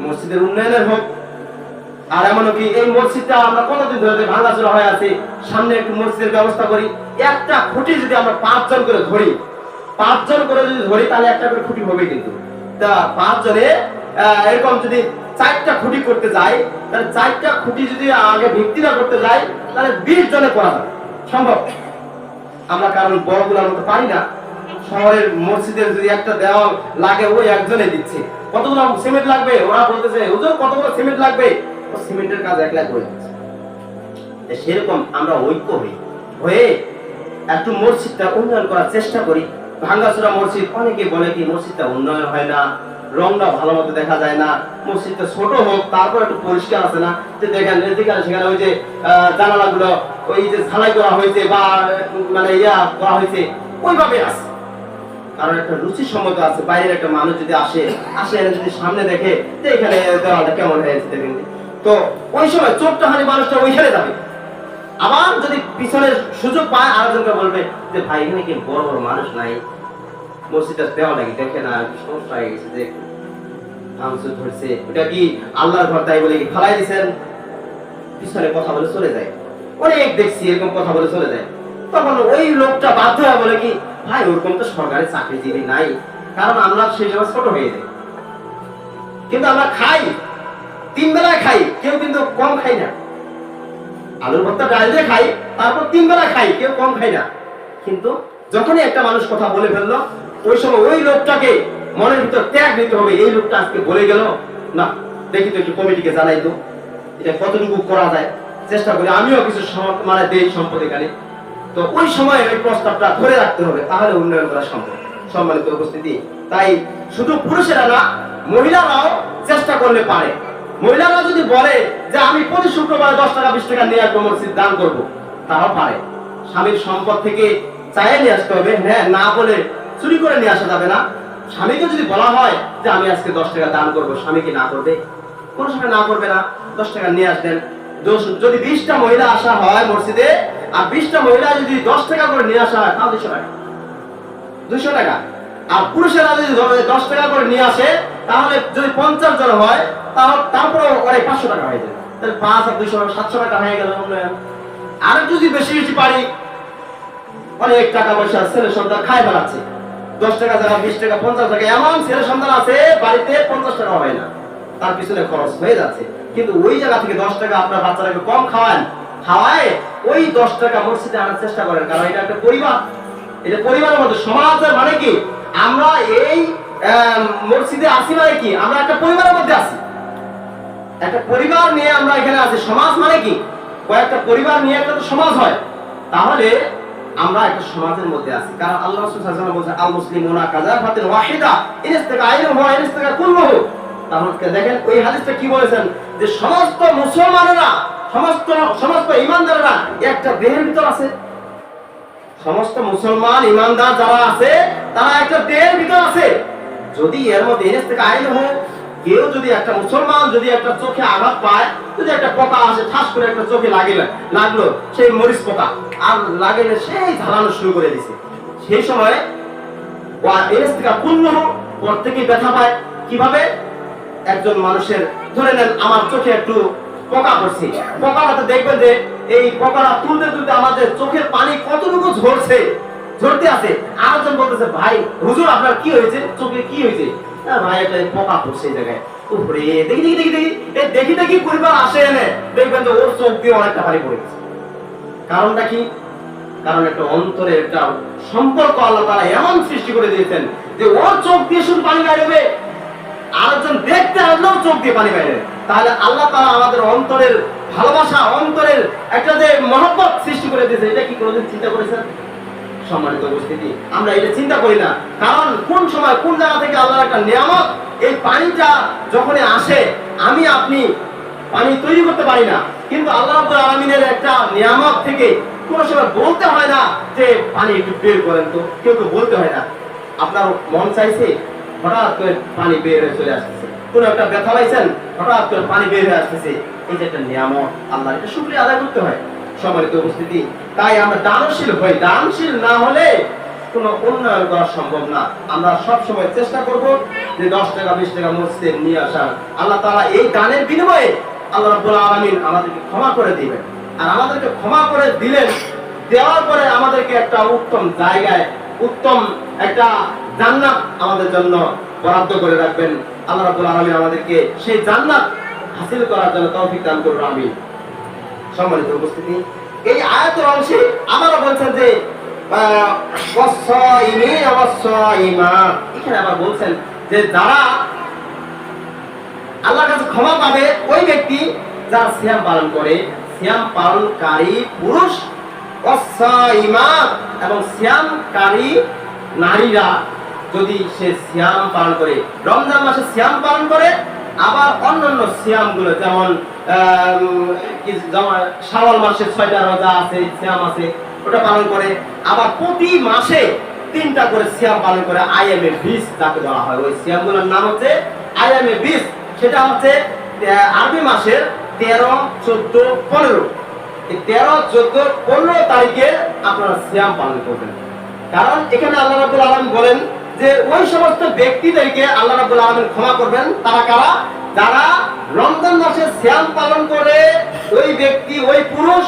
মসজিদের উন্নয়নের হোক। আর এমনও কি এই মসজিদটা আমরা কতদিন ধরে ভাঙাচোরা হয়ে আছে, সামনে একটু মসজিদের ব্যবস্থা করি। একটা খুঁটি যদি আমরা 5 জন করে ধরি, 5 জন করে যদি ধরি, তাহলে একটা করে খুঁটি হবে। কিন্তু তা 5 জনে এরকম যদি 4টা খুঁটি করতে যায়, তাহলে 4টা খুঁটি যদি আগে ভিত্তিটা করতে যায়, তাহলে 20 জনে করা যাবে, সম্ভব। আমরা কারণ বড়গুলোর মতো পারি না। শহরের মসজিদের যদি একটা দেওয়াল লাগে, ওই একজনে দিচ্ছে। কতগুলো সিমেন্ট লাগবে, ওরা বলতেছে হুজুর কতগুলো সিমেন্ট লাগবে, ও সিমেন্টের কাজ একলা করে দিচ্ছে। সেরকম আমরা ঐক্য হয়ে একটু মসজিদটা উন্নয়ন করার চেষ্টা করি। ভাঙ্গাচোরা মসজিদ, অনেকে বলে কি মসজিদটা উন্নয়ন হয় না, রংটা ভালো মতো দেখা যায় না, মসজিদটা ছোট হোক তারপর একটু পরিষ্কার আছে না, যে দেখেন সেখানে ওই যে জানালাগুলো ওই যে ঝালাই করা হয়েছে বা মানে করা হয়েছে ওইভাবে আছে। কারণ একটা রুচি সম্মত আছে, বাইরের একটা মানুষ যদি আসে যদি সামনে দেখে যে এখানে দেওয়ালটা কেমন হয়েছে দেখেন, তো ওই সময় চোখটা হানি মানুষটা ওইখানে যাবে। আবার যদি পিছনে সুযোগ পায় আরেকজনকে বলবে যে ভাই এখানে কি বড় বড় মানুষ নাই, মসজিদটা দেওয়া নাকি দেখে না, সমস্যা হয়ে গেছে, যে ভাঙচুর ধরছে, ওটা কি আল্লাহর ঘর তাই বলে কি ফেলাই দিচ্ছেন, পিছনে কথা বলে চলে যায়। অনেক দেখছি এরকম কথা বলে চলে যায়। তখন ওই লোকটা বাধ্য হয়ে বলে কি ভাই ওরকম তো সরকারি চাকরিজীবী নাই, কারণ আমরা সেই সময় ছোট হয়ে যাই। কিন্তু আমরা খাই, 3 বেলায় খাই, কেউ কিন্তু কম খাই না। আলুর ভর্তা ডাল দিয়ে খাই, তারপর 3 বেলা খাই, কেউ কম খাই না। কিন্তু যখনই একটা মানুষ কথা বলে ফেললো, ওই সময় ওই লোকটাকে মনের ভিতর ত্যাগ দিতে হবে। এই লোকটা আজকে বলে গেল, না দেখি তো একটু কমিটিকে জানাই তো এটা কতটুকু করা যায়, চেষ্টা করি আমিও কিছু মানে দেই সম্পদ এখানে। তো ওই সময় ওই প্রস্তাবটা ধরে রাখতে হবে, তাহলে উন্নয়ন করা সম্ভব। সম্মানিত উপস্থিতি, তাই শুধু পুরুষেরা না, মহিলারাও চেষ্টা করলে পারে। মহিলারা যদি বলে যে আমি প্রতি শুক্রবারে 10 টাকা 20 টাকা নিয়ে আসবো, মসজিদ দান করবো, তারাও পারে। স্বামীর সম্পদ থেকে চাইয়ে নিয়ে আসতে হবে, হ্যাঁ, না বলে চুরি করে নিয়ে আসা যাবে না। স্বামীকে যদি বলা হয় যে আমি আজকে 10 টাকা দান করবো, স্বামী কি না করবে? কোনো সময় না করবে না। 10 টাকা নিয়ে আসবেন। যদি 20টা মহিলা আসা হয় মসজিদে, আর 20টা মহিলা যদি 10 টাকা করে নিয়ে আসা হয়, তাও 200 টাকা, 200 টাকা। আর পুরুষেরা যদি 10 টাকা করে নিয়ে আসে, তাহলে যদি 50 জন হয়, তারপরে অনেক 500 টাকা হয়ে যায়, তাহলে 5 আর 200 700 টাকা হয়ে গেল উন্নয়ন। আর যদি বেশি বেশি পারি, অনেক টাকা পয়সা ছেলে সন্তান খাই ফেলাচ্ছে, 10 টাকা জায়গা 20 টাকা 50 টাকা, এমন ছেলে সন্তান আছে বাড়িতে 50 টাকা হয় না, তার পিছনে খরচ হয়ে যাচ্ছে। কিন্তু ওই জায়গা থেকে 10 টাকা আপনার বাচ্চাটাকে কম খাওয়ায় ওই 10 টাকা মসজিদে আনার চেষ্টা করেন। কারণ এটা একটা পরিবার, এটা পরিবারের মধ্যে। সমাজের মানে কি, আমরা এই মসজিদে আসি মানে কি, আমরা একটা পরিবারের মধ্যে আছি, একটা পরিবার নিয়ে আমরা এখানে আছি। সমাজ মানে কি, কয়েকটা পরিবার নিয়ে একটা তো সমাজ হয়, তাহলে আমরা একটা সমাজের মধ্যে আছি। কারণ আল্লাহ রাসূল সাল্লাল্লাহু আলাইহি ওয়াসাল্লাম বলেছেন আল মুসলিমুনা কাযাফাতুন ওয়াহিদা ইনস্তাকাইলুহু ওয়া ইনস্তাকা কুল্লুহু। তাহলে দেখেন ওই হাদিসটা কি বলেছেন, যে সমস্ত মুসলমানেরা, সমস্ত ঈমানদাররা একটা দেহের ভিতর আছে। সমস্ত মুসলমান ঈমানদার যারা আছে তারা একটা দেহের ভিতর আছে। যদি এর মধ্যে ইনস্তাকাইলুহু, কেউ যদি একটা মুসলমান যদি একটা চোখে আঘাত পায়, যদি একটা পোকা আসে ঠাস করে একটা চোখে লাগলো, সেই মরিচ পোকা আর লাগলে সেই ঝালানো শুরু করে দিছে, সেই সময় প্রত্যেকেই ব্যথা পায়। কিভাবে? একজন মানুষের ধরে নেন আমার চোখে একটু পোকা পড়ছে, পোকাটা দেখবেন যে এই পোকাটা তুলতে তুলতে আমাদের চোখের পানি কতটুকু ঝরতে আছে। আরেকজন বলতেছে ভাই হুজুর আপনার কি হয়েছে, চোখে কি হয়েছে? ভাই একটা পোকা পড়ছে এই জায়গায়, উপরে দেখি পরিবার আসে এনে দেখবেন যে ওর চোখ দিয়ে অনেকটা পানি পড়ে গেছে। কারণটা কি? কারণ একটা অন্তরে একটা সম্পর্ক আল্লাহ তাআলা এমন সৃষ্টি করে দিয়েছেন যে ওর চোখ দিয়ে শুধু পানি বেরোবে, আরেকজন দেখতে আসলেও চোখ দিয়ে পানি বেরোবে। তাহলে আল্লাহ তাআলা আমাদের অন্তরের ভালোবাসা, অন্তরের একটা যে মহব্বত সৃষ্টি করে দিয়েছে, এটা কি কোনোদিন চিন্তা করেছেন? সম্মানিত উপস্থিতি, আমরা এটা চিন্তা করি না। কারণ কোন সময় কোন জায়গা থেকে আল্লাহর একটা নিয়ামত, এই পানিটা যখনই আসে, আমি আপনি পানি তৈরি করতে পারি না, কিন্তু আল্লাহ রাব্বুল আলামিনের একটা নিয়ামত থেকে কোন সময় বলতে হয় না যে পানি একটু বের করেন তো, কেউ তো বলতে হয় না। আপনার মন চাইছে, হঠাৎ করে পানি বের হয়ে চলে আসতেছে, কোন একটা ব্যথা পাইছেন, হঠাৎ করে পানি বের হয়ে আসতেছে, এই যে একটা নিয়ামত, আল্লাহ এটা শুকরিয়া আদায় করতে হয়। সম্মানিত উপস্থিতি, তাই আমরা দানশীল হই। দানশীল না হলে কোনো উন্নয়ন করা সম্ভব না। আমরা সব সময় চেষ্টা করব যে 10 টাকা 20 টাকা মসজিদে নিয়ে আসার। আল্লাহ তাআলা এই দানের বিনিময়ে আল্লাহ রাব্বুল আলামিন আমাদেরকে ক্ষমা করে দিবেন। আর আমাদেরকে ক্ষমা করে দিলেন, দেওয়ার পরে আমাদেরকে একটা উত্তম জায়গায়, উত্তম একটা জান্নাত আমাদের জন্য বরাদ্দ করে রাখবেন। আল্লাহ রাব্বুল আলামিন আমাদেরকে সেই জান্নাত হাসিল করার জন্য তৌফিক দান করুন, আমিন। সম্মানিত উপস্থিতি, এই আয়াতের অংশে আবারও বলছেন যে এখানে আবার বলছেন যে যারা আল্লাহর কাছে ক্ষমা পাবে ওই ব্যক্তি যারা সিয়াম পালন করে, সিয়াম পালনকারী পুরুষ এবং সিয়ামকারী নারীরা যদি সে সিয়াম পালন করে, রমজান মাসে সিয়াম পালন করে, আবার অন্যান্য সিয়াম গুলো যেমন শাওয়াল মাসে 6টা রোজা আছে, সিয়াম আছে, ওটা পালন করে, আবার প্রতি মাসে 3টা করে সিয়াম পালন করে, আইএমএ 20 যাকে বলা হয়, ওই সিয়াম গুলোর নাম হচ্ছে আইএমএ 20। সেটা হচ্ছে আরবি মাসের 13, 14, 15, এই 13, 14, 15 তারিখে আপনারা সিয়াম পালন করবেন। কারণ এখানে আল্লাহ রাব্বুল আলামিন বলেন যে ওই সমস্ত ব্যক্তিদেরকে আল্লাহ রাব্বুল আলামিন ক্ষমা করবেন। তারা কারা? যারা রমজান মাসে সিয়াম পালন করে, ওই ব্যক্তি, ওই পুরুষ,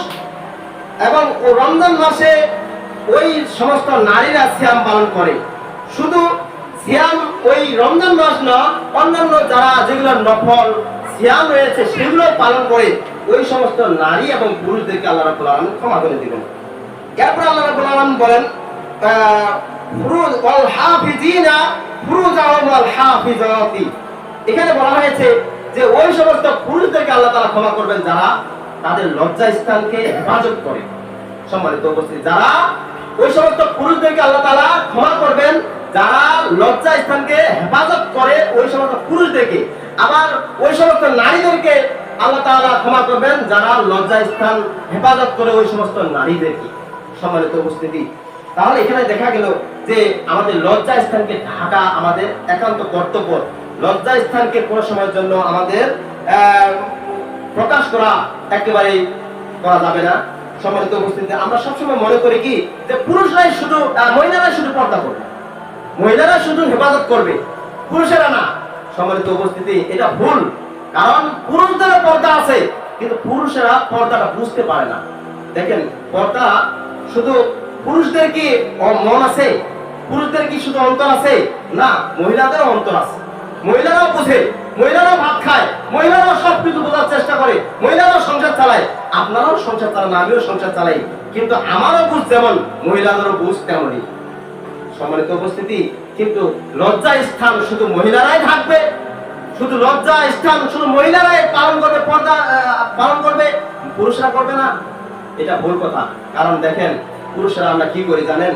এবং রমজান মাসে ওই সমস্ত নারীরা সিয়াম পালন করে। শুধু সিয়াম ওই রমজান মাস না, অন্যান্য যারা যেগুলো নফল সিয়াম রয়েছে সেগুলো পালন করে, ওই সমস্ত নারী এবং পুরুষদেরকে আল্লাহ রাব্বুল আলামিন ক্ষমা করে দিবেন। এরপর আল্লাহ রাব্বুল আলামিন বলেন ফুরুজ ওয়াল হাফিজিনা ফুরুজাহুম ওয়াল হাফিজাতি। এখানে বলা হয়েছে যে ওই সমস্ত পুরুষদেরকে আল্লাহ তাআলা ক্ষমা করবেন যারা তাদের লজ্জা স্থানকে হেফাজত করে। সম্মানিত উপস্থিতি, যারা ওই সমস্ত পুরুষদেরকে আল্লাহ তাআলা ক্ষমা করবেন যারা লজ্জা স্থানকে হেফাজত করে, ওই সমস্ত পুরুষদেরকে। আবার ওই সমস্ত নারীদেরকে আল্লাহ তাআলা ক্ষমা করবেন যারা লজ্জা স্থান হেফাজত করে, ওই সমস্ত নারীদেরকে। সম্মানিত উপস্থিতি, তাহলে এখানে দেখা গেল যে আমাদের লজ্জা স্থানকে ঢাকা আমাদের একান্ত কর্তব্য। লজ্জা স্থানকে কোনো সময়ের জন্য আমাদের প্রকাশ করা একেবারেই করা যাবে না। সম্মানিত উপস্থিতি, আমরা সবসময় মনে করি কি যে পুরুষরাই শুধু, মহিলারাই শুধু পর্দা করবে, মহিলারা শুধু হেফাজত করবে, পুরুষেরা না। সম্মানিত উপস্থিতি, এটা ভুল। কারণ পুরুষদের পর্দা আছে, কিন্তু পুরুষেরা পর্দাটা বুঝতে পারে না। দেখেন, পর্দা শুধু পুরুষদের কি মন আছে, পুরুষদের কি শুধু অন্তর আছে? না, মহিলাদেরও অন্তর আছে। মহিলারাও বুঝে, মহিলারাও ভাত খায়, মহিলারাও সবকিছু বোঝার চেষ্টা করে, মহিলারাও সংসার চালায়। আপনারাও সংসার চালান, আমিও সংসার চালাই, কিন্তু আমারও বুঝ যেমন, মহিলাদেরও বুঝ তেমনই। সম্মানিত উপস্থিতি, কিন্তু লজ্জা স্থান শুধু মহিলারাই থাকবে, শুধু লজ্জা স্থান শুধু মহিলারাই পালন করবে, পর্দা পালন করবে, পুরুষরা করবে না, এটা ভুল কথা। কারণ দেখেন, পুরুষরা আমরা কি করি জানেন?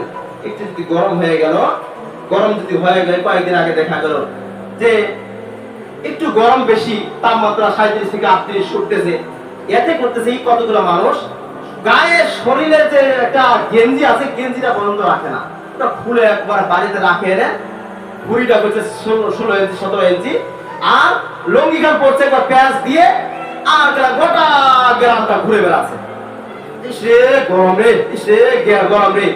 একটু যদি গরম হয়ে গেল, গরম যদি হয়ে গেল, কয়েকদিন আগে দেখা গেল যে একটু গরম বেশি, তাপমাত্রা 37 থেকে 38 উঠতেছে, এতে করতেছে কতগুলো মানুষ গায়ে শরীরের যে একটা গেঞ্জি আছে, গেঞ্জিটা পর্যন্ত রাখে না, ওটা খুলে একবার বাড়িতে রাখে এনে ভুঁড়িটা করছে 16 ইঞ্চি 17 ইঞ্চি, আর লঙ্গি খান পড়ছে একবার প্যাঁচ দিয়ে, আর গোটা গ্রামটা ঘুরে বেড়াচ্ছে। ইসে গরম রে, ইসে গরম রে।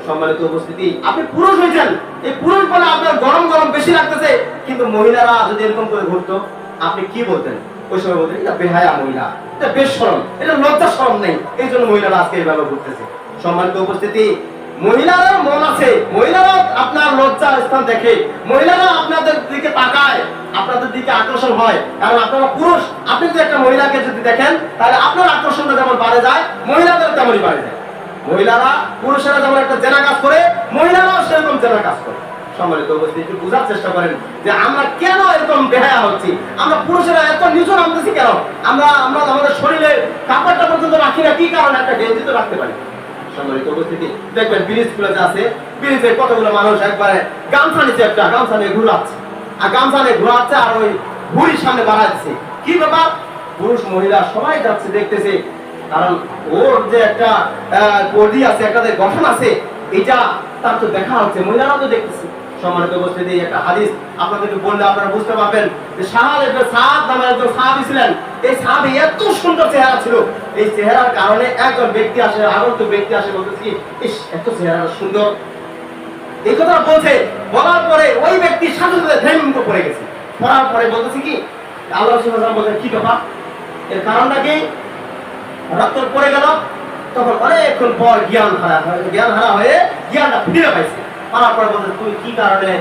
সম্মানিত উপস্থিতি, আপনি পুরুষ হয়েছেন, এই পুরুষ বলে আপনার গরম গরম বেশি লাগতেছে, কিন্তু মহিলারা যদি এরকম করে ঘুরতো, আপনি কি বলতেন? ওই সময় বলতেন এটা বেহায়া মহিলা, এটা বেশরম, এটা লজ্জা শরম নেই, এই জন্য মহিলারা আজকে এইভাবে ঘুরতেছে। সম্মানিত উপস্থিতি, মহিলারাও মন আছে, মহিলারাও আপনার লজ্জা স্থান দেখে, মহিলারা আপনাদের দিকে তাকায়, আপনাদের দিকে আকর্ষণ হয়। কারণ আপনারা পুরুষ, আপনি যদি একটা মহিলাকে যদি দেখেন, তাহলে আপনার আকর্ষণটা যেমন বাড়ে যায়, মহিলাদের তেমনই বাড়ে যায়। মহিলারা পুরুষেরা যেমন একটা জেনা কাজ করে, মহিলারাও সেরকম জেনা কাজ করে। সম্মানিত উপস্থিতি, একটু বোঝার চেষ্টা করেন যে আমরা কেন এরকম বেহায়া হচ্ছি। আমরা পুরুষেরা এত নিচু নামতেছি কেন? আমরা আমরা আমাদের শরীরে কাপড়টা পর্যন্ত রাখি না, কি কারণে? একটা গেঞ্জি তো রাখতে পারি। সম্মানিত উপস্থিতি, দেখবেন ব্রিজ গুলো যে আছে, ব্রিজে কতগুলো মানুষ একবারে গামছা নিচে একটা গামছা নিয়ে ঘুরাচ্ছে, আর গামছা নিয়ে ঘুরাচ্ছে, আর ওই ভুড়ির সামনে বাড়াচ্ছে। কি ব্যাপার? পুরুষ মহিলা সবাই যাচ্ছে, দেখতেছে, কারণ ওর যে একটা বডি আছে, একটা যে গঠন আছে, এটা তার তো দেখা হচ্ছে, মহিলারাও তো দেখতেছে। সম্মানিত উপস্থিতি, একটা হাদিস আপনাদেরকে বললে আপনারা বুঝতে পারবেন যে সাহাল ইবনে সাদ নামের একজন সাহাবী ছিলেন। এই সাহাবী এত সুন্দর চেহারা ছিল, এই চেহারার কারণে একজন ব্যক্তি আসে, আগন্তুক ব্যক্তি আসে, বলতেছে কি, ইস এত চেহারা সুন্দর, এই কথা বলছে। বলার পরে ওই ব্যক্তি সাথে সাথে ধ্যান পড়ে গেছে। পড়ার পরে বলতেছে কি, আল্লাহ রাসূল সাল্লাল্লাহু আলাইহি ওয়াসাল্লাম বলতেন, কি ব্যাপার, এর কারণটা কি? রক্ত পড়ে গেল। তখন অনেকক্ষণ পর জ্ঞান হারা হয়ে জ্ঞানটা ফিরে পাইছে। পাওয়ার পরে বলতে, তুমি কি কারণে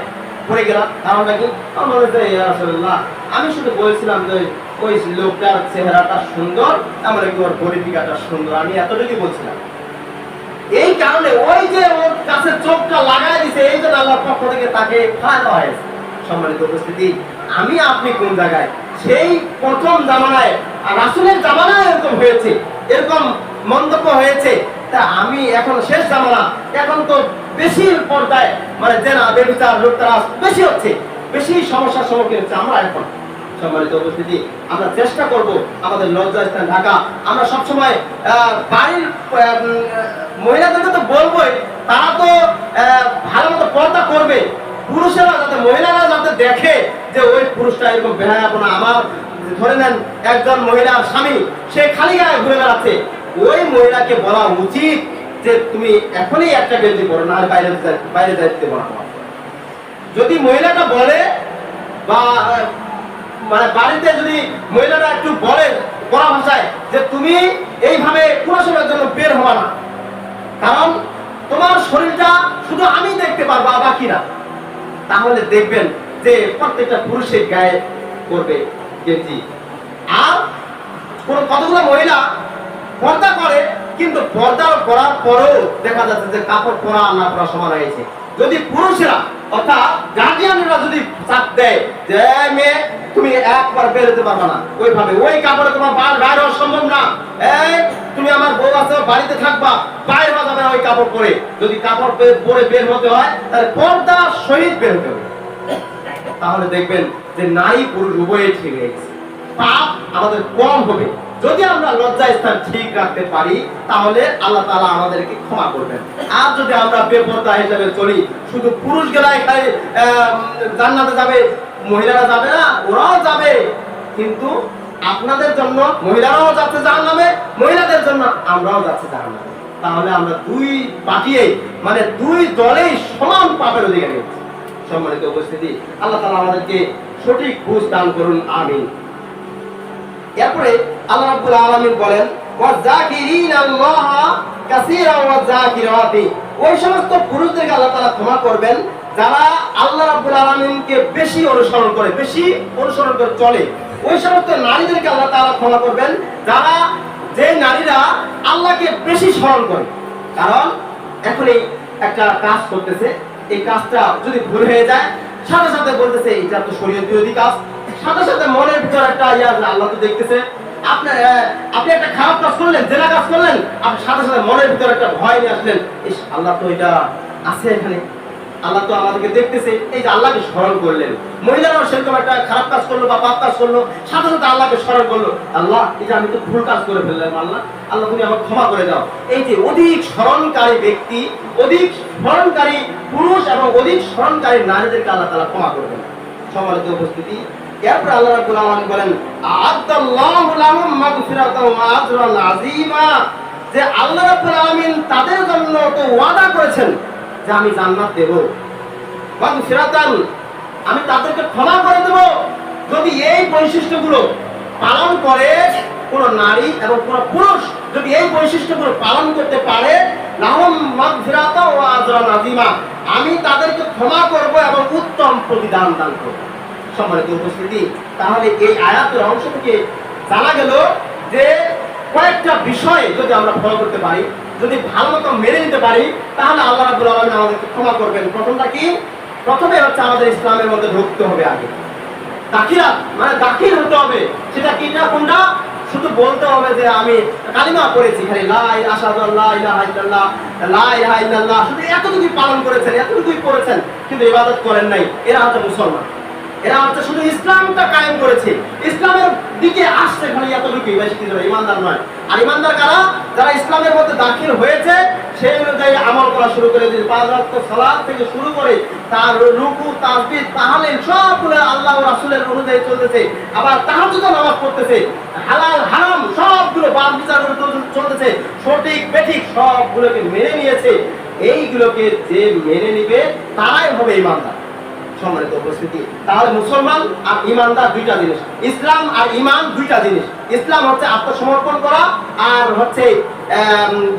পড়ে গেলা, কারণটা কি? আমি বলেছে, ইয়া রাসূলুল্লাহ, আমি শুধু বলছিলাম যে ওই লোকটার চেহারাটা সুন্দর, আমার কি ওর বডি ফিগারটা সুন্দর, আমি এতটুকুই বলছিলাম। এই কারণে ওই যে ওর কাছে চোখটা লাগাই দিছে, এই জন্য আল্লাহর পক্ষ থেকে তাকে ফায়দা হয়েছে। সম্মানিত উপস্থিতি, আমি আপনি কোন জায়গায়? সেই প্রথম জামানায়, রাসূলের জামানায় এরকম হয়েছে, এরকম মন্তব্য হয়েছে। তা আমি এখন শেষ জামানা, এখন তো বেশি পর্দায় মানে জেনা ব্যভিচার লুটতরাজ বেশি হচ্ছে, বেশি সমস্যার সম্মুখীন হচ্ছে আমরা এখন। সম্মানিত উপস্থিতি, আমরা চেষ্টা করব আমাদের লজ্জাস্থান ঢাকা। আমরা সবসময় বাড়ির মহিলাদেরকে তো বলবোই, তারা তো ভালো মতো পর্দা করবে। পুরুষেরা যাতে, মহিলারা যাতে দেখে যে ওই পুরুষটা এরকম বেহায়াপনা। আমার ধরে নেন একজন মহিলার স্বামী, সে খালি গায়ে ঘুরে বেড়াচ্ছে, ওই মহিলাকে বলা উচিত যে তুমি এখনই একটা গেঞ্জি পরো, না আর বাইরে যাইতে বলা। যদি মহিলাটা বলে, বা মানে বাড়িতে যদি মহিলারা একটু বলে বলা ভাষায় যে তুমি এইভাবে কোনো সময়ের জন্য বের হওয়া না, কারণ তোমার শরীরটা শুধু আমি দেখতে পারবো, বাকিরা, তাহলে দেখবেন যে প্রত্যেকটা পুরুষের গায়ে করবে গেঞ্জি। আর কোন কতগুলো মহিলা পর্দা করে, কিন্তু পর্দা করার পরেও দেখা যাচ্ছে যে কাপড় পরা না পরা সমান হয়েছে। যদি পুরুষেরা অর্থাৎ গার্জিয়ানরা যদি চাপ দেয় যে মেয়ে তুমি একবার বেরোতে পারবে না, ওইভাবে ওই কাপড়ে তোমার বাইরে হওয়া সম্ভব না, তুমি আমার বউ আছে বাড়িতে থাকবা, বাইরে হওয়া যাবে না ওই কাপড় পরে। যদি কাপড় পরে বের হতে হয় তাহলে পর্দা সহিত বের হতে হবে। তাহলে দেখবেন যে নারী পুরুষ উভয়ে ঠিক হয়েছে, পাপ আমাদের কম হবে। যদি আমরা লজ্জা স্থান ঠিক রাখতে পারি তাহলে আল্লাহ তাআলা আমাদেরকে ক্ষমা করবেন। আর যদি আমরা বেপরদা হিসেবে চলি, শুধু পুরুষ গেলাই খালি জান্নাতে যাবে, মহিলারা যাবে না, ওরাও যাবে, কিন্তু আপনাদের জন্য মহিলারাও যাচ্ছে জাহান্নামে, মহিলাদের জন্য আমরাও যাচ্ছি জাহান্নামে। তাহলে আমরা দুই পার্টিয়ে মানে দুই দলেই সমান পাপের অধিকারী হচ্ছি। সম্মানিত উপস্থিতি, আল্লাহ তাআলা আমাদেরকে সঠিক বুঝ দান করুন, আমিন। এরপরে আল্লাহ রাব্বুল আলামিন বলেন, ওয়াযাকিরিনাল্লাহা কাসীরান ওয়াযাকিরাতি, ওই সমস্ত পুরুষদেরকে আল্লাহ তাআলা ক্ষমা করবেন যারা আল্লাহ রাব্বুল আলামিনকে বেশি অনুসরণ করে চলে। ওই সমস্ত নারীদেরকে আল্লাহ তাআলা ক্ষমা করবেন যারা, যে নারীরা আল্লাহকে বেশি স্মরণ করে। কারণ এখনই একটা কাজ করতেছে, এই কাজটা যদি ভুল হয়ে যায়, সাথে সাথে বলতেছে এটা তো শরীয়ত বিরোধী কাজ, সাথে সাথে মনের ভিতর একটা আল্লাহ তো দেখতেছে। আপনি একটা খারাপ কাজ করলেন, জেনা কাজ করলেন, আপনি সাথে সাথে মনের ভিতর একটা ভয় নিয়ে আসলেন, আল্লাহ তো এটা আছে এখানে, আল্লাহ তো আমাদেরকে দেখতেছে, এই যে আল্লাহকে স্মরণ করলেন। মহিলারাও সেরকম একটা খারাপ কাজ করলো বা পাপ কাজ করলো, সাথে সাথে আল্লাহকে স্মরণ করলো, আল্লাহ এই যে আমি তো ভুল কাজ করে ফেললাম, আল্লাহ তুমি আমাকে ক্ষমা করে দাও। এই যে অধিক স্মরণকারী ব্যক্তি, অধিক স্মরণকারী পুরুষ এবং অধিক স্মরণকারী নারীদেরকে আল্লাহ তাআলা ক্ষমা করবেন। সম্মানিত উপস্থিতি, এরপর আল্লাহ রাব্বুল আলামিন বলেন, আ'আদাল্লাহু লাহুম মাগফিরাতান ওয়া আজরান আযীমা, যে আল্লাহ রাব্বুল আলামিন তাদের জন্য তো ওয়াদা করেছেন যে আমি জান্নাত দেব, মাগফিরাতান, আমি তাদেরকে ক্ষমা করে দেব। যদি এই বৈশিষ্ট্যগুলো পালন করে কোন নারী এবং কোন পুরুষ, যদি এই বৈশিষ্ট্যগুলো পালন করতে পারে, লাহুম মাগফিরাতান ওয়া আজরান আযীমা, আমি তাদেরকে ক্ষমা করব এবং উত্তম প্রতিদান দান করব। সম্মানিত উপস্থিতি, তাহলে এই আয়াতের অংশ থেকে জানা গেল যে কয়েকটা বিষয়ে যদি আমরা ফলো করতে পারি, যদি ভালো মতো মেনে নিতে পারি, তাহলে আল্লাহ রাব্বুল আলামিন আমাদেরকে ক্ষমা করবেন। প্রথমটা কি? প্রথমে হচ্ছে আমাদের ইসলামের মধ্যে ঢুকতে হবে আগে। দাখিলা মানে দাখিল হতে হবে। সেটা কি না কোনটা? শুধু বলতে হবে যে আমি কালিমা পড়েছি, খালি লা আশহাদু আল্লা ইলাহা ইল্লাল্লাহ, লা ইলাহা ইল্লাল্লাহ, শুধু এতটুকুই পালন করেছেন, এতটুকুই করেছেন, কিন্তু ইবাদত করেন নাই। এরা হচ্ছে মুসলমান। এরা হচ্ছে শুধু ইসলামটা কায়েম করেছে, ইসলামের দিকে আসছে, খালি এতটুকুই, বেশি কিছু না। ইমানদার নয়। আর ইমানদার কারা? যারা ইসলামের মধ্যে দাখিল হয়েছে, সেই অনুযায়ী আমল করা শুরু করে দিয়েছে। 5 ওয়াক্ত সালাত থেকে শুরু করে তার রুকু, তাসবিহ, তাহলিল সবগুলো আল্লাহ ও রাসূলের অনুযায়ী চলতেছে। আবার তাহাজ্জুদের নামাজ পড়তেছে, হালাল হারাম সবগুলো বাদ বিচার করে চলতেছে, সঠিক বেঠিক সবগুলোকে মেনে নিয়েছে। এইগুলোকে যে মেনে নিবে তারাই হবে ইমানদার। সম্মানিত উপস্থিতি, তাহলে মুসলমান আর ইমানদার দুইটা জিনিস, ইসলাম আর ইমান দুইটা জিনিস। ইসলাম হচ্ছে আত্মসমর্পণ করা, আর হচ্ছে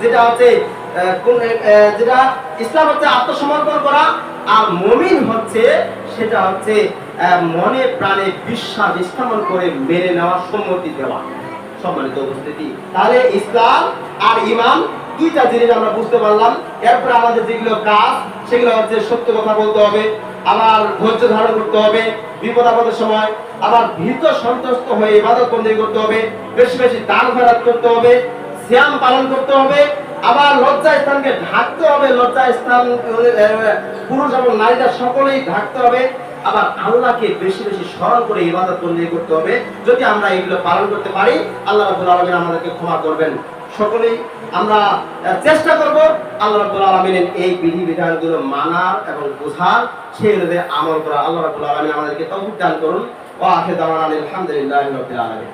যেটা হচ্ছে যেটা ইসলাম হচ্ছে আত্মসমর্পণ করা, আর মুমিন হচ্ছে সেটা হচ্ছে মনে প্রাণে বিশ্বাস স্থাপন করে মেনে নেওয়া, সম্মতি দেওয়া। সম্মানিত উপস্থিতি, তাহলে ইসলাম আর ইমান দুইটা জিনিস আমরা বুঝতে পারলাম। এরপরে আমাদের যেগুলো কাজ, সেগুলো হচ্ছে সত্য কথা বলতে হবে, আবার ধৈর্য ধারণ করতে হবে বিপদ আপদের সময়, আবার ভীত সন্ত্রস্ত হয়ে ইবাদত বন্দেগী করতে হবে, বেশি বেশি দান খয়রাত করতে হবে, সিয়াম পালন করতে হবে, আবার লজ্জা স্থানকে ঢাকতে হবে, লজ্জা স্থান পুরুষ এবং নারীরা সকলেই ঢাকতে হবে, আবার আল্লাহকে বেশি বেশি স্মরণ করে ইবাদত বন্দেগী করতে হবে। যদি আমরা এগুলো পালন করতে পারি, আল্লাহ রাব্বুল আলামিন আমাদেরকে ক্ষমা করবেন। সকলেই আমরা চেষ্টা করব আল্লাহ রাব্বুল আলামিনের এই বিধিবিধানগুলো মানার এবং বোঝার, সেই অনুযায়ী আমল করা। আল্লাহ রাব্বুল আলামিন আমাদেরকে তৌফিক দান করুন। ওয়া আখিরু দাওয়ানা আলহামদুলিল্লাহি রাব্বিল আলামিন।